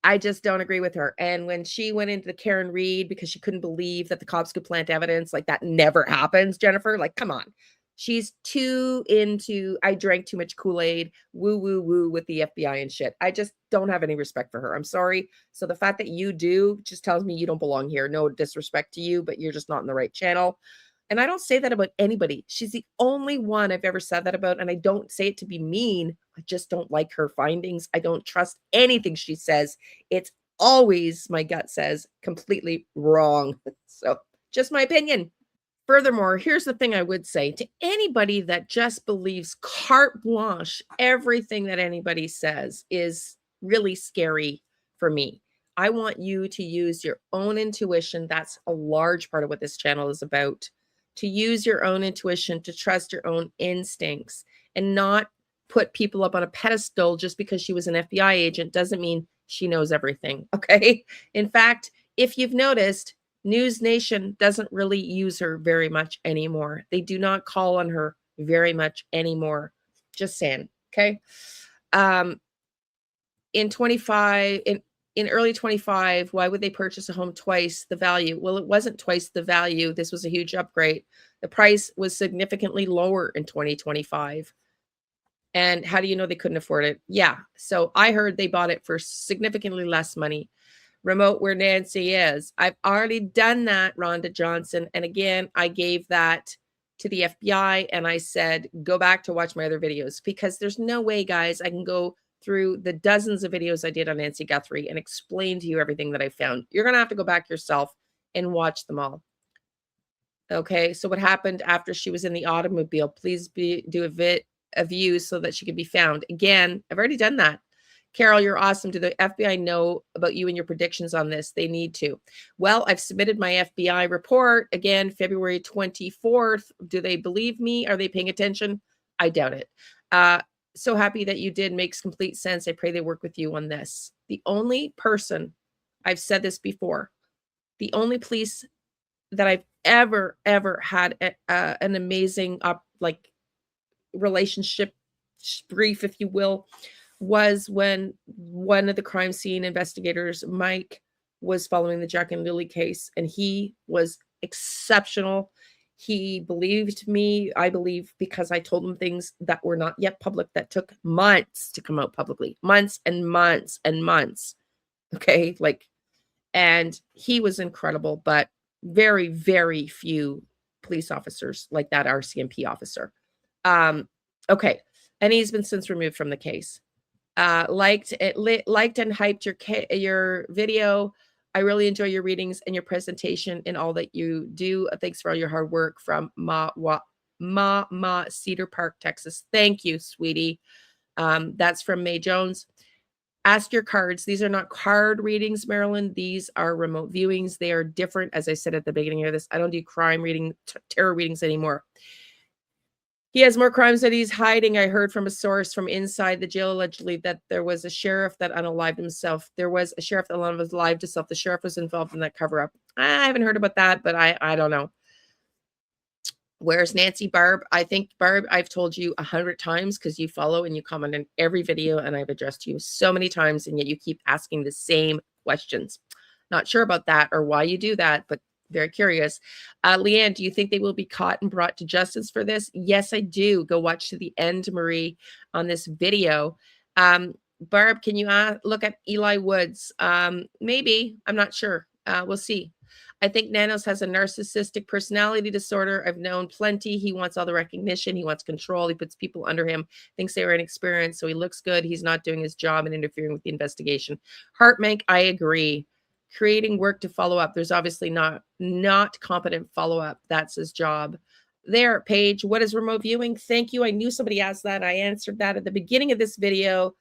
I just don't agree with her. And when she went into the Karen Reed because she couldn't believe that the cops could plant evidence, like that never happens, Jennifer. Like, come on. She's too into, I drank too much Kool-Aid, woo, woo, woo with the FBI and shit. I just don't have any respect for her. I'm sorry. So the fact that you do just tells me you don't belong here. No disrespect to you, but you're just not in the right channel. And I don't say that about anybody. She's the only one I've ever said that about. And I don't say it to be mean. I just don't like her findings. I don't trust anything she says. It's always, my gut says, completely wrong. So just my opinion. Furthermore, here's the thing I would say to anybody that just believes carte blanche, everything that anybody says is really scary for me. I want you to use your own intuition. That's a large part of what this channel is about. To use your own intuition, to trust your own instincts, and not put people up on a pedestal just because she was an FBI agent doesn't mean she knows everything, okay? In fact, if you've noticed, News Nation doesn't really use her very much anymore. They do not call on her very much anymore. Just saying, okay? In early 25, why would they purchase a home twice the value? Well, it wasn't twice the value. This was a huge upgrade. The price was significantly lower in 2025. And how do you know they couldn't afford it? Yeah. So I heard they bought it for significantly less money. Remote where Nancy is. I've already done that, Rhonda Johnson. And again, I gave that to the FBI and I said, go back to watch my other videos because there's no way, guys, I can go through the dozens of videos I did on Nancy Guthrie and explain to you everything that I found. You're going to have to go back yourself and watch them all. Okay. So what happened after she was in the automobile? Please do a view so that she can be found. Again, I've already done that. Carol, you're awesome. Do the FBI know about you and your predictions on this? They need to. Well, I've submitted my FBI report again, February 24th. Do they believe me? Are they paying attention? I doubt it. So happy that you did. Makes complete sense. I pray they work with you on this. The only person, I've said this before, the only police that I've ever had an amazing relationship brief, if you will, was when one of the crime scene investigators, Mike, was following the Jack and Lily case, and he was exceptional. He believed me, I believe, because I told him things that were not yet public that took months to come out publicly. Months and months and months. Okay, and he was incredible, but very, very few police officers like that RCMP officer. Okay, and he's been since removed from the case. Liked and hyped your video. I really enjoy your readings and your presentation and all that you do. Thanks for all your hard work from Ma Cedar Park, Texas. Thank you, sweetie. That's from May Jones. Ask your cards. These are not card readings, Marilyn. These are remote viewings. They are different. As I said at the beginning of this, I don't do crime reading, tarot readings anymore. He has more crimes that he's hiding. I heard from a source from inside the jail allegedly that there was a sheriff that unalived himself. There was a sheriff that unalived himself. The sheriff was involved in that cover-up. I haven't heard about that, but I don't know. Where's Nancy? Barb? I think, Barb, I've told you 100 times because you follow and you comment on every video and I've addressed you so many times and yet you keep asking the same questions. Not sure about that or why you do that, but Very curious. Leanne, do you think they will be caught and brought to justice for this? Yes, I do. Go watch to the end, Marie, on this video. Barb, can you look at Eli Woods? Maybe. I'm not sure. We'll see. I think Nanos has a narcissistic personality disorder. I've known plenty. He wants all the recognition. He wants control. He puts people under him, thinks they are inexperienced, so he looks good. He's not doing his job and interfering with the investigation. Heartmank, I agree. Creating work to follow up. There's obviously not competent follow-up. That's his job. There, Paige, what is remote viewing? Thank you. I knew somebody asked that. I answered that at the beginning of this video.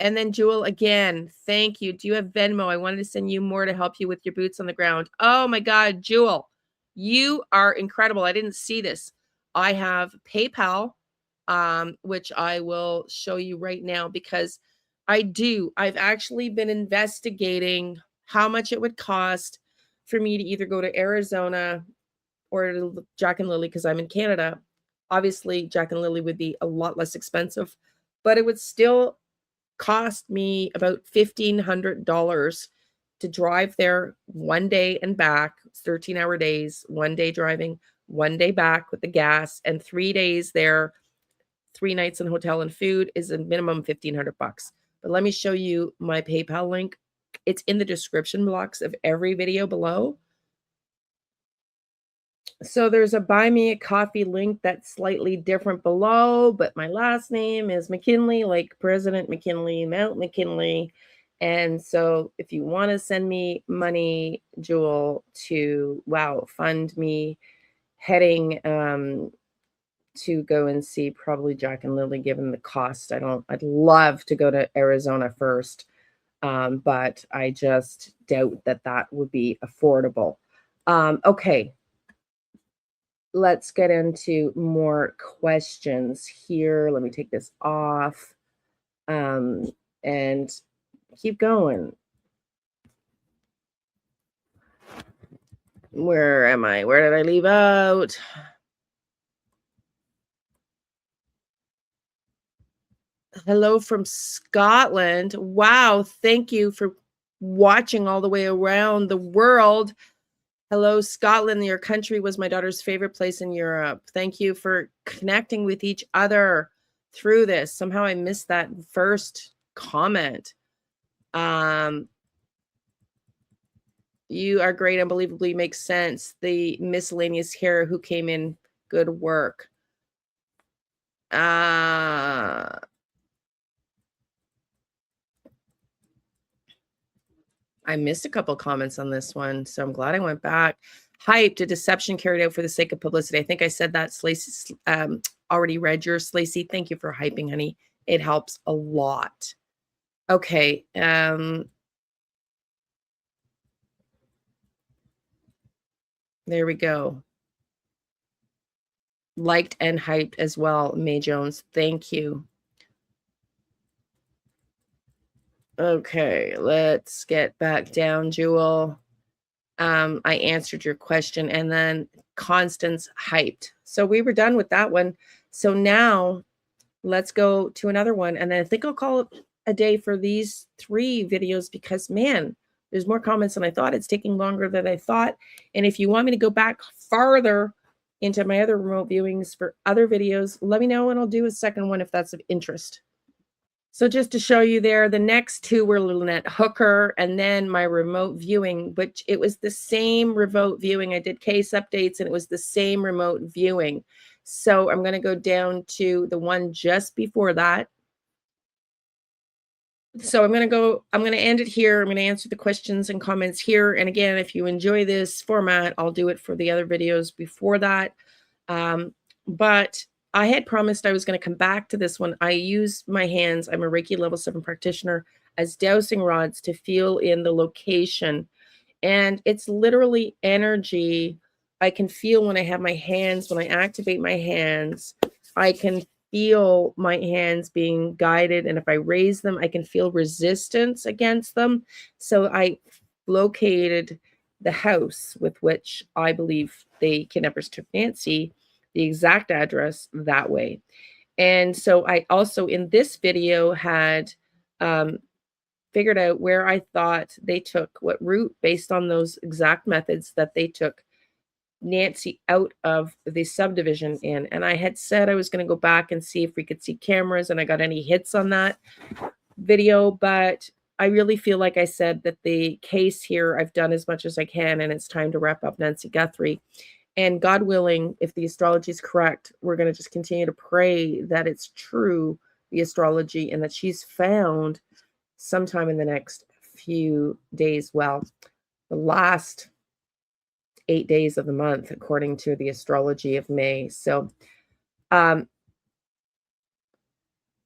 And then Jewel, again, thank you. Do you have Venmo? I wanted to send you more to help you with your boots on the ground. Oh my God, Jewel, you are incredible. I didn't see this. I have PayPal, which I will show you right now because I've actually been investigating how much it would cost for me to either go to Arizona or to Jack and Lily because I'm in Canada. Obviously, Jack and Lily would be a lot less expensive, but it would still cost me about $1,500 to drive there one day and back. It's 13-hour days, one day driving, one day back with the gas, and 3 days there, 3 nights in hotel and food is a minimum $1,500 bucks. But let me show you my PayPal link. It's in the description box of every video below. So there's a buy me a coffee link that's slightly different below, but my last name is McKinley, like President McKinley, Mount McKinley. And so if you want to send me money, Jewel, to, fund me heading to go and see probably Jack and Lily, given the cost. I'd love to go to Arizona first, but I just doubt that would be affordable. Okay. Let's get into more questions here. Let me take this off and keep going. Where am I? Where did I leave out? Hello from Scotland. Wow. Thank you for watching all the way around the world. Hello, Scotland. Your country was my daughter's favorite place in Europe. Thank you for connecting with each other through this. Somehow I missed that first comment. You are great. Unbelievably makes sense. The miscellaneous here who came in, good work. I missed a couple comments on this one, so I'm glad I went back. Hyped, a deception carried out for the sake of publicity. I think I said that. Slacy already read yours, Slacy. Thank you for hyping, honey. It helps a lot. Okay. There we go. Liked and hyped as well, May Jones. Thank you. Okay, let's get back down, Jewel. I answered your question, and then Constance hyped. So we were done with that one. So now let's go to another one. And then I think I'll call it a day for these 3 videos because, man, there's more comments than I thought. It's taking longer than I thought. And if you want me to go back farther into my other remote viewings for other videos, let me know and I'll do a second one if that's of interest. So just to show you there, the next 2 were Lynette Hooker and then my remote viewing, which it was the same remote viewing. I did case updates and it was the same remote viewing. So I'm going to go down to the one just before that. So I'm going to end it here. I'm going to answer the questions and comments here. And again, if you enjoy this format, I'll do it for the other videos before that. But I had promised I was going to come back to this one. I use my hands. I'm a Reiki level 7 practitioner as dowsing rods to feel in the location. And it's literally energy. I can feel when I have my hands, when I activate my hands, I can feel my hands being guided. And if I raise them, I can feel resistance against them. So I located the house with which I believe they kidnappers took Nancy, the exact address that way. And so I also in this video had figured out where I thought they took what route based on those exact methods that they took Nancy out of the subdivision in. And I had said I was going to go back and see if we could see cameras and I got any hits on that video, but I really feel like I said that the case here, I've done as much as I can, and it's time to wrap up Nancy Guthrie. And God willing, if the astrology is correct, we're going to just continue to pray that it's true, the astrology, and that she's found sometime in the next few days. Well, the last 8 days of the month, according to the astrology of May. So,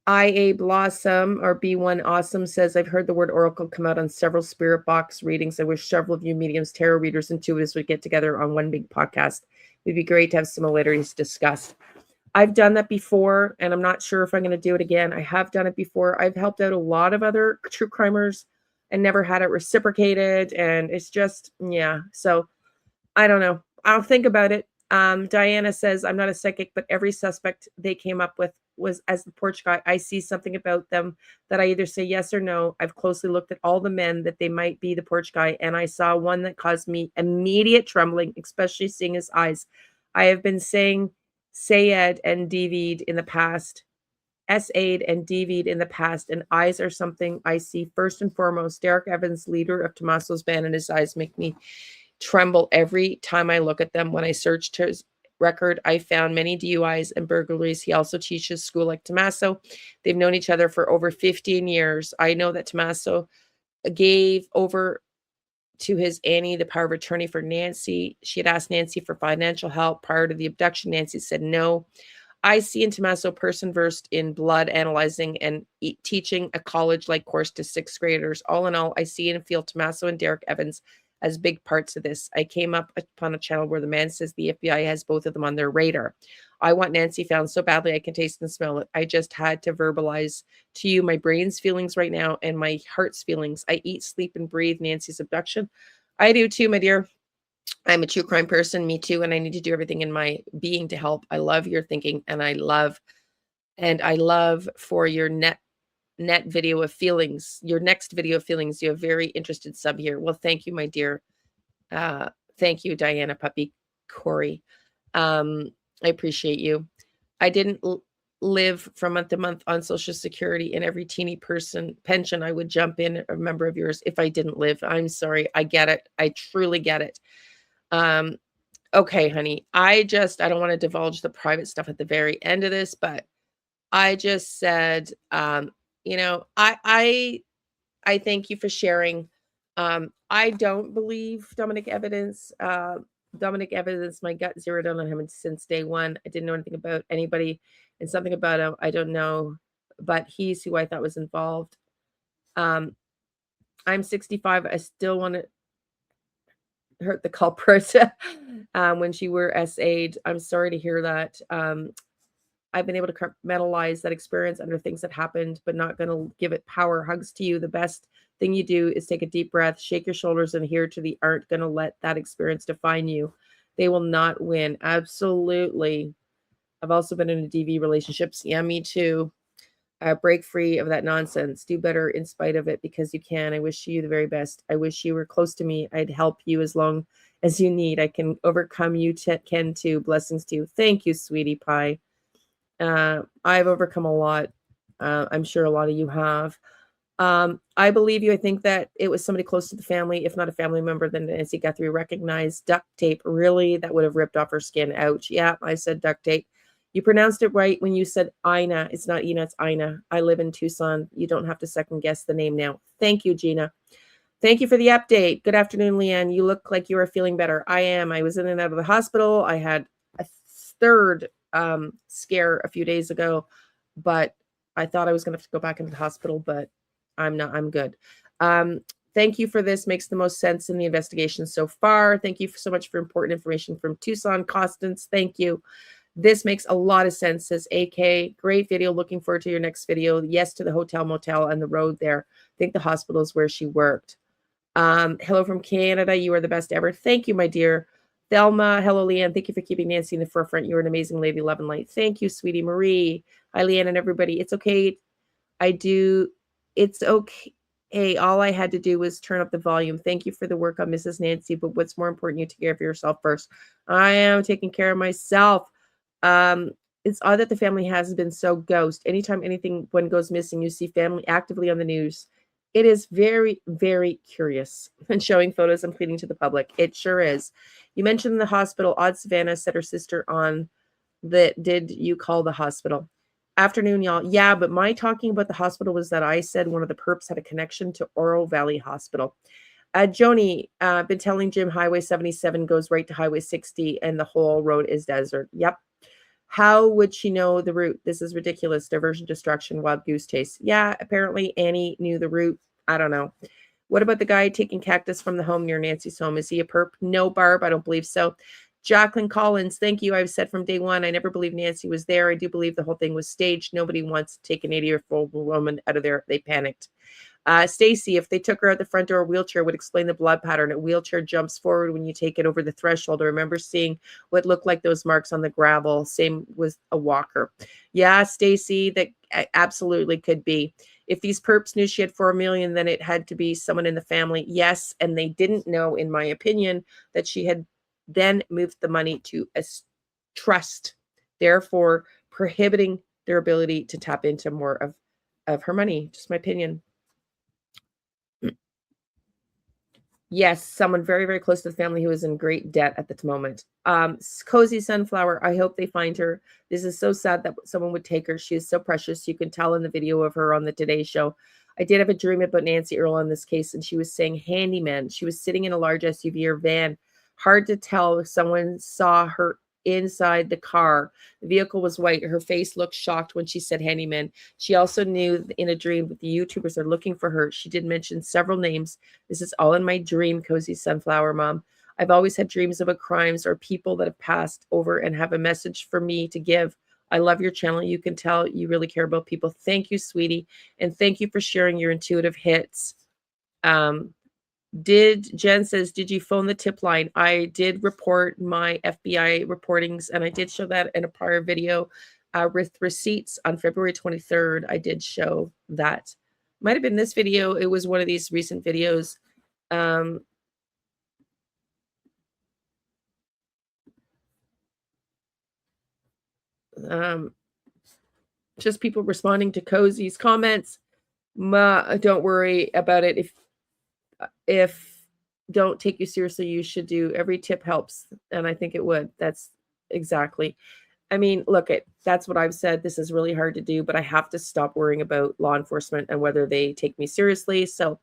IA Blossom or B1 Awesome says, I've heard the word oracle come out on several spirit box readings. I wish several of you mediums, tarot readers, intuitives would get together on one big podcast. It'd be great to have similarities discussed. I've done that before, and I'm not sure if I'm going to do it again. I have done it before. I've helped out a lot of other true crimers and never had it reciprocated. And it's just, yeah. So I don't know. I'll think about it. Diana says, I'm not a psychic, but every suspect they came up with was as the porch guy. I see something about them that I either say yes or no. I've closely looked at all the men that they might be the porch guy, and I saw one that caused me immediate trembling, especially seeing his eyes. I have been saying Sayed and DV'd in the past, SA'd and DV'd in the past, and eyes are something I see first and foremost. Derek Evans, leader of Tommaso's band, and his eyes make me tremble every time I look at them. When I searched his record, I found many DUIs and burglaries. He also teaches school like Tommaso. They've known each other for over 15 years. I know that Tommaso gave over to his Annie the power of attorney for Nancy. She had asked Nancy for financial help prior to the abduction. Nancy said no. I see in Tommaso a person versed in blood analyzing and teaching a college-like course to sixth graders. All in all, I see and feel Tommaso and Derek Evans as big parts of this. I came up upon a channel where the man says the FBI has both of them on their radar. I want Nancy found so badly I can taste and smell it. I just had to verbalize to you my brain's feelings right now and my heart's feelings. I eat, sleep, and breathe Nancy's abduction. I do too, my dear. I'm a true crime person, me too, and I need to do everything in my being to help. I love your thinking, and I love for your net video of feelings, your next video of feelings. You have very interested sub here. Well, thank you, my dear. Thank you, Diana Puppy Corey. I appreciate you. I didn't live from month to month on Social Security, and every teeny person pension I would jump in a member of yours if I didn't live. I'm sorry. I get it. I truly get it. Okay, honey, I don't want to divulge the private stuff at the very end of this, but I just said, I thank you for sharing. I don't believe Dominic Evidence. Dominic Evidence, my gut zeroed in on him since day one. I didn't know anything about anybody and something about him. I don't know, but he's who I thought was involved. I'm 65. I still want to hurt the culprit when she were SA'd. I'm sorry to hear that. I've been able to compartmentalize that experience under things that happened, but not going to give it power. Hugs to you. The best thing you do is take a deep breath, shake your shoulders, and adhere to the aren't going to let that experience define you. They will not win. Absolutely. I've also been in a DV relationships. Yeah, me too. Break free of that nonsense. Do better in spite of it because you can. I wish you the very best. I wish you were close to me. I'd help you as long as you need. I can overcome you, can too. Blessings to you. Thank you, sweetie pie. I've overcome a lot. I'm sure a lot of you have. I believe you. I think that it was somebody close to the family, if not a family member, then Nancy Guthrie recognized. Duct tape. Really? That would have ripped off her skin. Ouch. Yeah, I said duct tape. You pronounced it right when you said Ina. It's not Ina, it's Ina. I live in Tucson. You don't have to second guess the name now. Thank you, Gina. Thank you for the update. Good afternoon, Leanne. You look like you are feeling better. I am. I was in and out of the hospital. I had a third scare a few days ago, but I thought I was going to have to go back into the hospital, but I'm not. I'm good. Thank you for this. Makes the most sense in the investigation so far. Thank you so much for important information from Tucson. Constance, thank you. This makes a lot of sense, says AK. Great video. Looking forward to your next video. Yes to the hotel, motel, and the road there. I think the hospital is where she worked. Hello from Canada. You are the best ever. Thank you, my dear. Thelma. Hello, Leanne. Thank you for keeping Nancy in the forefront. You're an amazing lady. Love and light. Thank you, sweetie. Marie. Hi, Leanne and everybody. It's okay. It's okay. Hey, all I had to do was turn up the volume. Thank you for the work on Mrs. Nancy, but what's more important, you take care of yourself first. I am taking care of myself. It's odd that the family has been so ghost. Anytime one goes missing, you see family actively on the news. It is very, very curious and showing photos and pleading to the public. It sure is. You mentioned the hospital. Odd Savannah said her sister on that. Did you call the hospital? Afternoon, y'all. Yeah, but my talking about the hospital was that I said one of the perps had a connection to Oro Valley Hospital. Joni, been telling Jim Highway 77 goes right to Highway 60 and the whole road is desert. Yep. How would she know the route? This is ridiculous. Diversion, destruction, wild goose chase. Yeah, apparently Annie knew the route. I don't know. What about the guy taking cactus from the home near Nancy's home? Is he a perp? No, Barb, I don't believe so. Jacqueline Collins, thank you. I've said from day one, I never believed Nancy was there. I do believe the whole thing was staged. Nobody wants to take an 80-year-old woman out of there. They panicked. Stacy, if they took her out the front door, a wheelchair would explain the blood pattern. A wheelchair jumps forward when you take it over the threshold. I remember seeing what looked like those marks on the gravel. Same with a walker. Yeah, Stacy, that absolutely could be. If these perps knew she had 4 million, then it had to be someone in the family. Yes, and they didn't know, in my opinion, that she had then moved the money to a trust, therefore prohibiting their ability to tap into more of her money. Just my opinion. Yes, someone very, very close to the family who is in great debt at the moment. Cozy Sunflower, I hope they find her. This is so sad that someone would take her. She is so precious. You can tell in the video of her on the Today Show. I did have a dream about Nancy Earl on this case, and she was saying handyman. She was sitting in a large SUV or van. Hard to tell if someone saw her inside the car. The vehicle was white. Her face looked shocked when she said handyman. She also knew in a dream that the YouTubers are looking for her. She did mention several names. This is all in my dream, Cozy Sunflower Mom. I've always had dreams about crimes or people that have passed over and have a message for me to give. I love your channel. You can tell you really care about people. Thank you, sweetie. And thank you for sharing your intuitive hits. Jen says, did you phone the tip line? I did report my FBI reportings, and I did show that in a prior video with receipts on February 23rd. I did show that. Might have been this video. It was one of these recent videos. Just people responding to Cozy's comments. Don't worry about it. If don't take you seriously, you should do. Every tip helps, and I think it would. That's exactly. I mean, look, that's what I've said. This is really hard to do, but I have to stop worrying about law enforcement and whether they take me seriously. So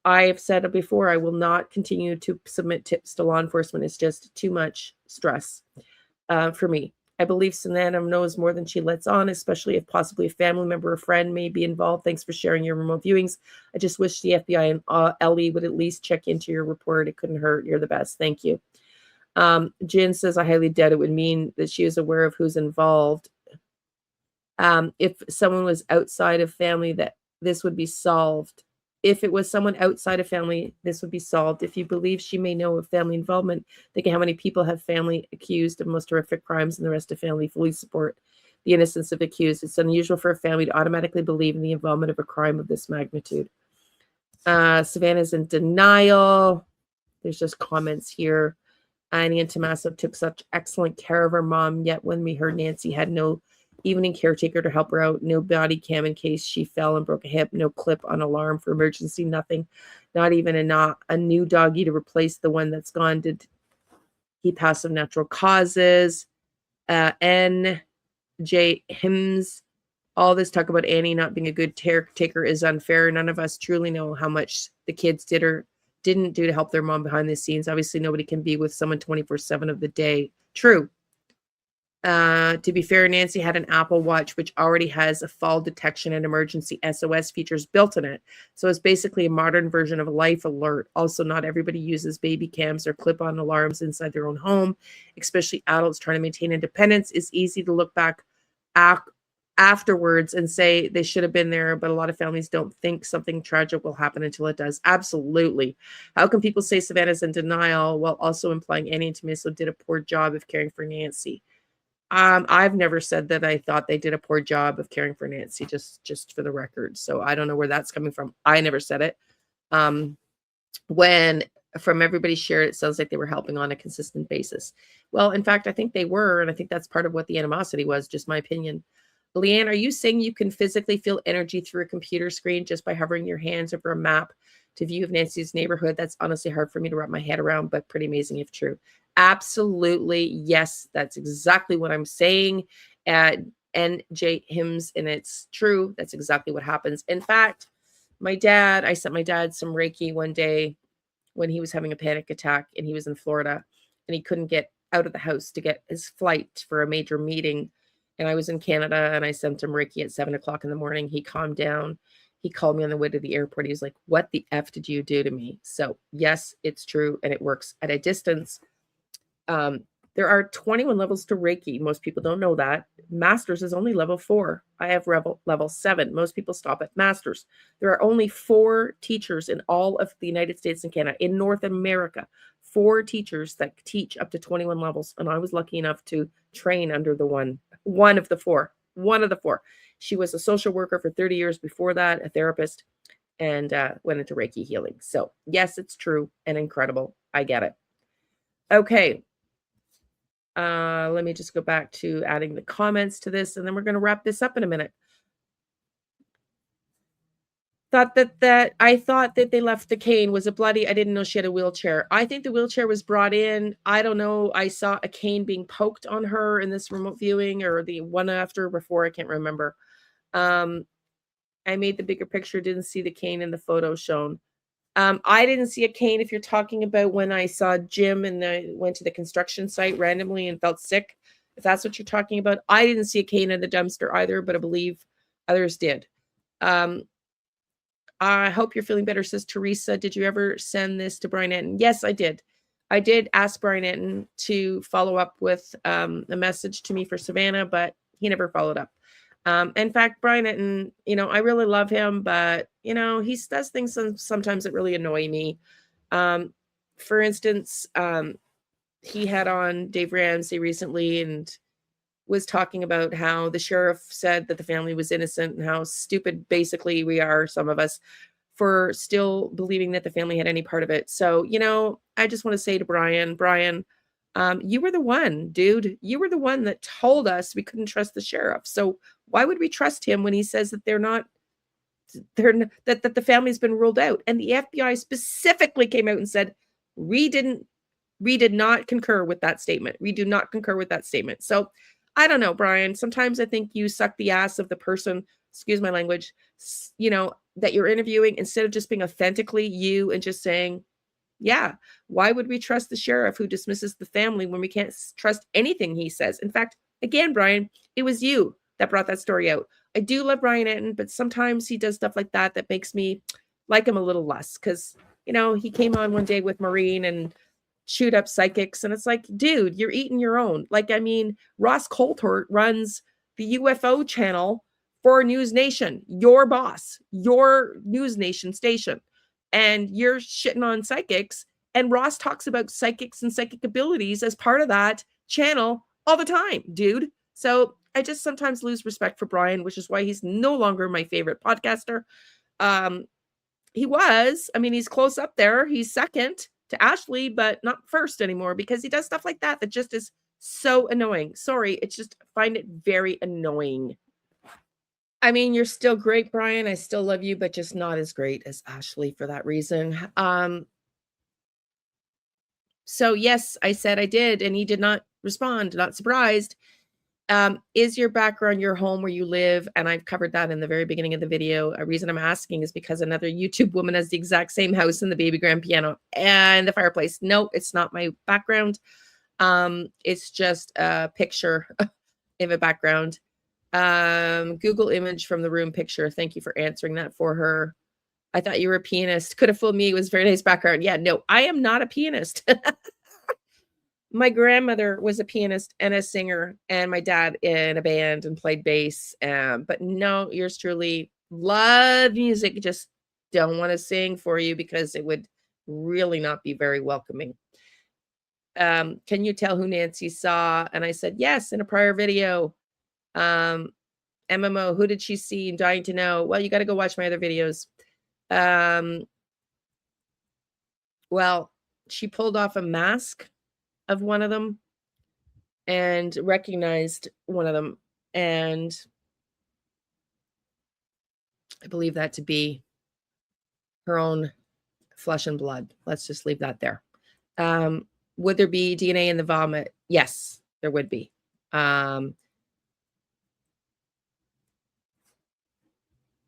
I've said it before, I will not continue to submit tips to law enforcement. It's just too much stress for me. I believe Savannah knows more than she lets on, especially if possibly a family member or friend may be involved. Thanks for sharing your remote viewings. I just wish the FBI and Ellie would at least check into your report. It couldn't hurt. You're the best. Thank you. Jen says, I highly doubt it would mean that she is aware of who's involved. If someone was outside of family, that this would be solved. If it was someone outside of family, this would be solved. If you believe she may know of family involvement, think of how many people have family accused of most horrific crimes and the rest of family fully support the innocence of accused. It's unusual for a family to automatically believe in the involvement of a crime of this magnitude. Savannah's in denial. There's just comments here. Annie and Tommaso took such excellent care of her mom, yet when we heard Nancy had no evening caretaker to help her out, no body cam in case she fell and broke a hip, no clip on alarm for emergency, nothing, not even a new doggy to replace the one that's gone. Did he pass of natural causes? N.J. Hims, all this talk about Annie not being a good caretaker is unfair. None of us truly know how much the kids did or didn't do to help their mom behind the scenes. Obviously, nobody can be with someone 24/7 of the day. True. To be fair, Nancy had an Apple Watch, which already has a fall detection and emergency SOS features built in it. So it's basically a modern version of a life alert. Also, not everybody uses baby cams or clip-on alarms inside their own home, especially adults trying to maintain independence. It's easy to look back afterwards and say they should have been there, but a lot of families don't think something tragic will happen until it does. Absolutely. How can people say Savannah's in denial while also implying Annie and Tommaso did a poor job of caring for Nancy? I've never said that I thought they did a poor job of caring for Nancy, just for the record. So I don't know where that's coming from. I never said it. When from everybody shared, it sounds like they were helping on a consistent basis. Well, in fact, I think they were, and I think that's part of what the animosity was, just my opinion. Leanne, are you saying you can physically feel energy through a computer screen just by hovering your hands over a map to view of Nancy's neighborhood? That's honestly hard for me to wrap my head around, but pretty amazing if true. Absolutely. Yes, that's exactly what I'm saying. NJ Hymns, and it's true. That's exactly what happens. In fact, I sent my dad some Reiki one day when he was having a panic attack and he was in Florida and he couldn't get out of the house to get his flight for a major meeting. And I was in Canada and I sent him Reiki at 7 o'clock in the morning. He calmed down. He called me on the way to the airport. He was like, "What the F did you do to me?" So yes, it's true. And it works at a distance. There are 21 levels to Reiki. Most people don't know that. Masters is only level 4. I have level 7. Most people stop at Masters. There are only 4 teachers in all of the United States and Canada, in North America. 4 teachers that teach up to 21 levels. And I was lucky enough to train under the one of the 4. One of the 4. She was a social worker for 30 years before that, a therapist, and went into Reiki healing. So yes, it's true and incredible. I get it. Okay. Let me just go back to adding the comments to this, and then we're going to wrap this up in a minute. I thought that they left the cane. Was it bloody? I didn't know she had a wheelchair. I think the wheelchair was brought in. I don't know. I saw a cane being poked on her in this remote viewing, or the one after before. I can't remember. I made the bigger picture. Didn't see the cane in the photo shown. I didn't see a cane. If you're talking about when I saw Jim and I went to the construction site randomly and felt sick, if that's what you're talking about, I didn't see a cane in the dumpster either, but I believe others did. I hope you're feeling better, says Teresa. Did you ever send this to Brian Anton? Yes, I did. I did ask Brian Anton to follow up with a message to me for Savannah, but he never followed up. In fact, Brian Anton, I really love him, but, he does things sometimes that really annoy me. For instance, he had on Dave Ramsey recently and was talking about how the sheriff said that the family was innocent and how stupid basically we are, some of us, for still believing that the family had any part of it. So, I just want to say to Brian, you were the one, dude. You were the one that told us we couldn't trust the sheriff. So why would we trust him when he says that that the family's been ruled out? And the FBI specifically came out and said, we did not concur with that statement. We do not concur with that statement. So I don't know, Brian. Sometimes I think you suck the ass of the person, excuse my language, that you're interviewing, instead of just being authentically you and just saying, yeah, why would we trust the sheriff who dismisses the family when we can't trust anything he says? In fact, again, Brian, it was you that brought that story out. I do love Brian Anton, but sometimes he does stuff like that makes me like him a little less because, he came on one day with Maureen and shoot up psychics. And it's like, dude, you're eating your own. Like, Ross Coulthart runs the UFO channel for News Nation, your boss, your News Nation station. And you're shitting on psychics. And Ross talks about psychics and psychic abilities as part of that channel all the time, dude. So I just sometimes lose respect for Brian, which is why he's no longer my favorite podcaster. He's close up there. He's second to Ashley, but not first anymore because he does stuff like that just is so annoying. Sorry, find it very annoying. You're still great, Brian. I still love you, but just not as great as Ashley for that reason. So yes, I said I did, and he did not respond. Not surprised. Is your background your home where you live? And I've covered that in the very beginning of the video. A reason I'm asking is because another YouTube woman has the exact same house and the baby grand piano and the fireplace. No, it's not my background. It's just a picture of a background. Google image from the room picture. Thank you for answering that for her. I thought you were a pianist. Could have fooled me. It was a very nice background. Yeah, no, I am not a pianist. My grandmother was a pianist and a singer, and my dad in a band and played bass. But no, yours truly, love music. Just don't want to sing for you because it would really not be very welcoming. Can you tell who Nancy saw? And I said, yes, in a prior video. MMO, who did she see? Dying to know. Well, you got to go watch my other videos. Well, she pulled off a mask of one of them and recognized one of them. And I believe that to be her own flesh and blood. Let's just leave that there. Would there be DNA in the vomit? Yes, there would be.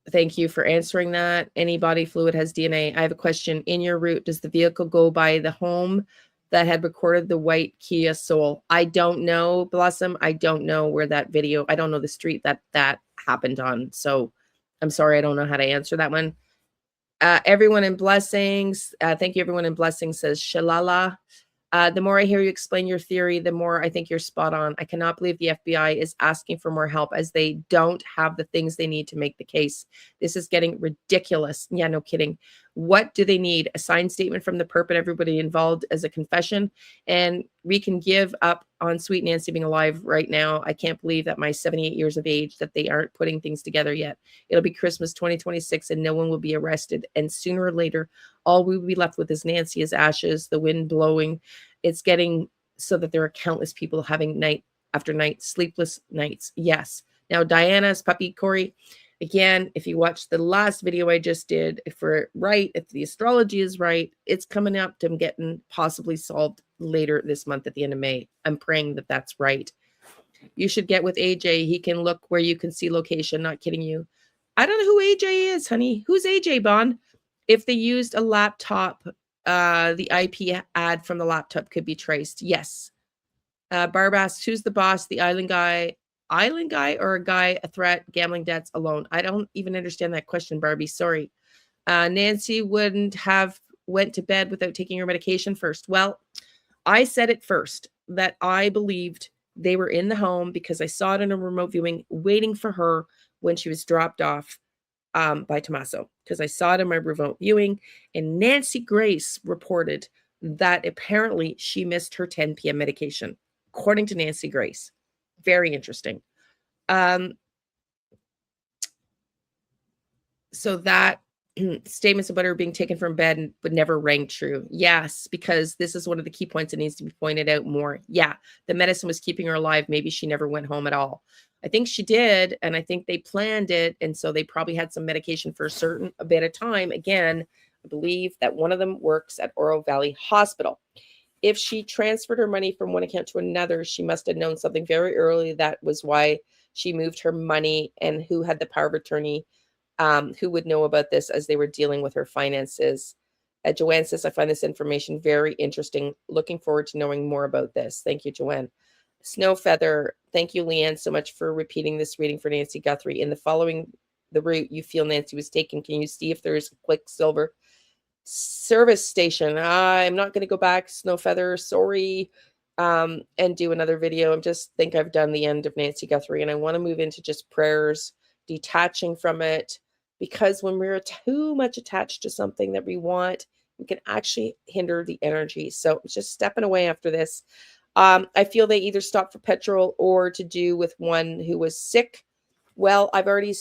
Thank you for answering that. Any body fluid has DNA. I have a question. In your route, does the vehicle go by the home that had recorded the white Kia Soul? I don't know, Blossom. I don't know where that video, I don't know the street that happened on. So I'm sorry, I don't know how to answer that one. Everyone in blessings. Thank you, everyone in blessings, says Shalala. The more I hear you explain your theory, the more I think you're spot on. I cannot believe the FBI is asking for more help as they don't have the things they need to make the case. This is getting ridiculous. Yeah, no kidding. What do they need? A signed statement from the perp and everybody involved as a confession? And we can give up on Sweet Nancy being alive right now. I can't believe that my 78 years of age that they aren't putting things together yet. It'll be Christmas 2026 and no one will be arrested. And sooner or later, all we will be left with is Nancy as ashes, the wind blowing. It's getting so that there are countless people having night after night, sleepless nights. Yes. Now, Diana's puppy, Corey, again, if you watch the last video I just did, if we're right, if the astrology is right, it's coming up to getting possibly solved later this month at the end of May. I'm praying that that's right. You should get with AJ. He can look where you can see location. Not kidding you. I don't know who AJ is, honey. Who's AJ, Bond? If they used a laptop, the IP ad from the laptop could be traced. Yes. Barb asks, who's the boss? The island guy? Island guy or a guy, a threat, gambling debts, alone? I don't even understand that question, Barbie. Sorry. Nancy wouldn't have went to bed without taking her medication first. Well, I said it first that I believed they were in the home because I saw it in a remote viewing waiting for her when she was dropped off by Tommaso, because I saw it in my remote viewing. And Nancy Grace reported that apparently she missed her 10 p.m. medication, according to Nancy Grace. Very interesting. So that statements about her being taken from bed but never rang true. Yes, because this is one of the key points that needs to be pointed out more. Yeah, the medicine was keeping her alive. Maybe she never went home at all. I think she did, and I think they planned it, and so they probably had some medication for a bit of time. Again, I believe that one of them works at Oro Valley Hospital. If she transferred her money from one account to another, she must have known something very early. That was why she moved her money, and who had the power of attorney, who would know about this as they were dealing with her finances. Joanne says, I find this information very interesting. Looking forward to knowing more about this. Thank you, Joanne. Snow Feather, thank you, Leanne, so much for repeating this reading for Nancy Guthrie. In the following the route you feel Nancy was taken, can you see if there's a Quicksilver service station? I'm not going to go back, Snow Feather, sorry, and do another video. I just think I've done the end of Nancy Guthrie, and I want to move into just prayers, detaching from it, because when we're too much attached to something that we want, we can actually hinder the energy. So just stepping away after this. I feel they either stopped for petrol or to do with one who was sick. Well, I've already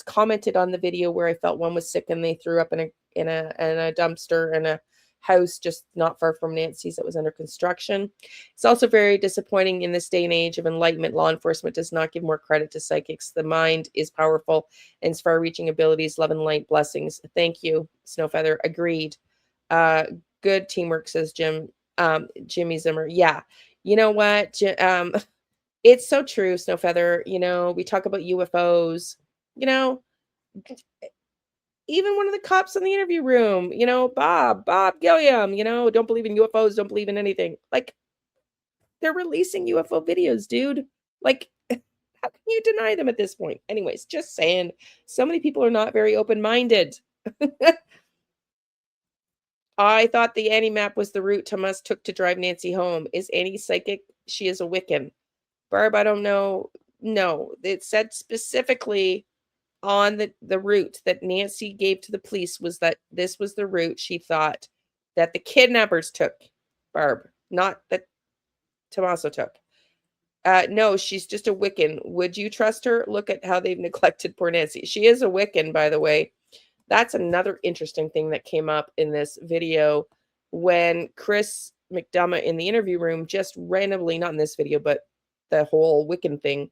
commented on the video where I felt one was sick and they threw up in a dumpster in a house just not far from Nancy's that was under construction. It's also very disappointing in this day and age of enlightenment. Law enforcement does not give more credit to psychics. The mind is powerful and its far-reaching abilities. Love and light, blessings. Thank you, Snowfeather. Agreed. Good teamwork, says Jimmy Zimmer. Yeah. You know what? It's so true, Snowfeather. You know, we talk about UFOs. You know, even one of the cops in the interview room, you know, Bob Gilliam, you know, don't believe in UFOs, don't believe in anything. Like, they're releasing UFO videos, dude. Like, how can you deny them at this point? Anyways, just saying, so many people are not very open-minded. I thought the Annie map was the route Thomas took to drive Nancy home. Is Annie psychic? She is a Wiccan. Barb, I don't know. No, it said specifically on the route that Nancy gave to the police was that this was the route she thought that the kidnappers took, Barb, not that Tommaso took. No, she's just a Wiccan. Would you trust her? Look at how they've neglected poor Nancy. She is a Wiccan, by the way. That's another interesting thing that came up in this video. when Chris McDonough in the interview room just randomly, not in this video, but the whole Wiccan thing,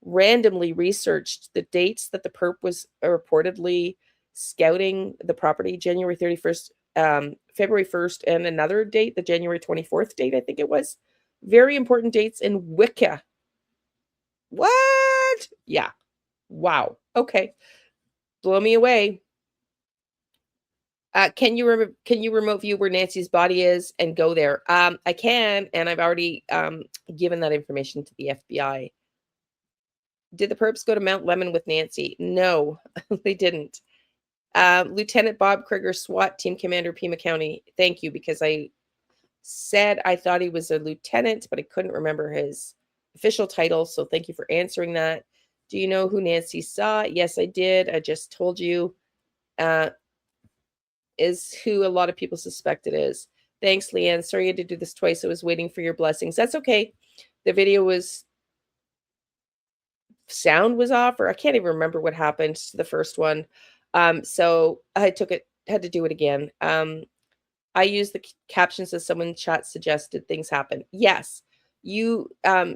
randomly researched the dates that the perp was reportedly scouting the property, January 31st, February 1st, and another date, the January 24th date, I think it was. Very important dates in Wicca. What? Yeah. Wow. Okay. Blow me away. Can you remote view where Nancy's body is and go there? I can, and I've already given that information to the FBI. Did the perps go to Mount Lemon with Nancy? No, they didn't. Lieutenant Bob Krieger, SWAT Team Commander, Pima County. Thank you, because I said I thought he was a lieutenant, but I couldn't remember his official title. So thank you for answering that. Do you know who Nancy saw? Yes, I did. I just told you. Is who a lot of people suspect it is. Thanks, Leanne. Sorry you had to do this twice. I was waiting for your blessings. That's okay. The video was, sound was off, or I can't even remember what happened to the first one. So I had to do it again. I used the captions as someone in chat suggested. Things happen. Yes, you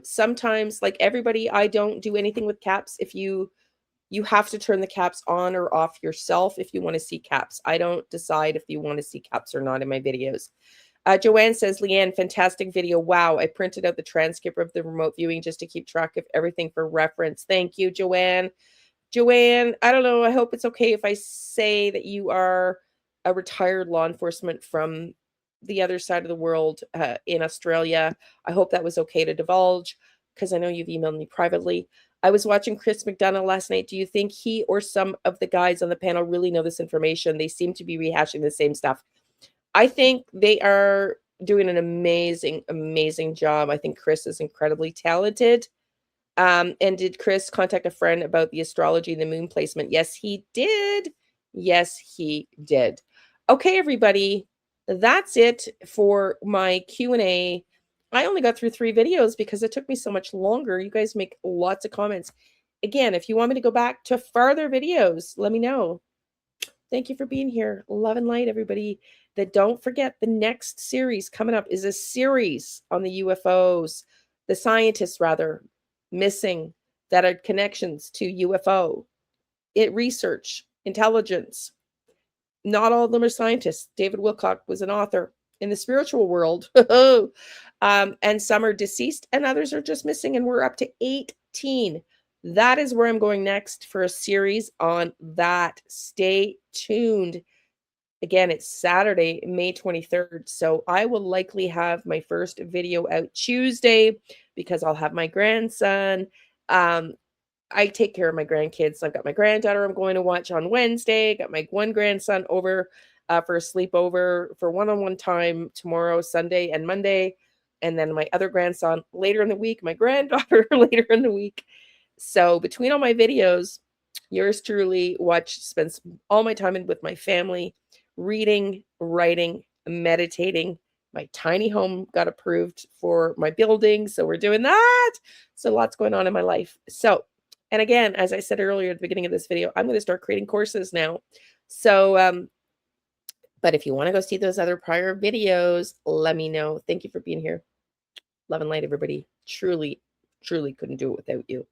sometimes, like everybody, I don't do anything with caps. If you have to turn the caps on or off yourself if you want to see caps. I don't decide if you want to see caps or not in my videos. Joanne says, Leanne, fantastic video. Wow, I printed out the transcript of the remote viewing just to keep track of everything for reference. Thank you, Joanne. Joanne, I don't know. I hope it's okay if I say that you are a retired law enforcement from the other side of the world in Australia. I hope that was okay to divulge, because I know you've emailed me privately. I was watching Chris McDonough last night. Do you think he or some of the guys on the panel really know this information? They seem to be rehashing the same stuff. I think they are doing an amazing, amazing job. I think Chris is incredibly talented. And did Chris contact a friend about the astrology and the moon placement? Yes, he did. Yes, he did. Okay, everybody, that's it for my Q&A. I only got through 3 videos because it took me so much longer. You guys make lots of comments. Again, if you want me to go back to farther videos, let me know. Thank you for being here. Love and light, everybody. Don't forget, the next series coming up is a series on the UFOs, the scientists, rather, missing that are connections to UFO. Research, intelligence. Not all of them are scientists. David Wilcock was an author in the spiritual world. And some are deceased and others are just missing. And we're up to 18. That is where I'm going next for a series on that. Stay tuned. Again, it's Saturday, May 23rd. So I will likely have my first video out Tuesday because I'll have my grandson. I take care of my grandkids. I've got my granddaughter I'm going to watch on Wednesday. Got my one grandson over for a sleepover for one-on-one time tomorrow, Sunday and Monday. And then my other grandson later in the week, my granddaughter later in the week. So between all my videos, yours truly spends all my time with my family, reading, writing, meditating. My tiny home got approved for my building, so we're doing that. So lots going on in my life. So, and again, as I said earlier at the beginning of this video, I'm going to start creating courses now. So, but if you want to go see those other prior videos, let me know. Thank you for being here. Love and light, everybody. Truly, truly couldn't do it without you.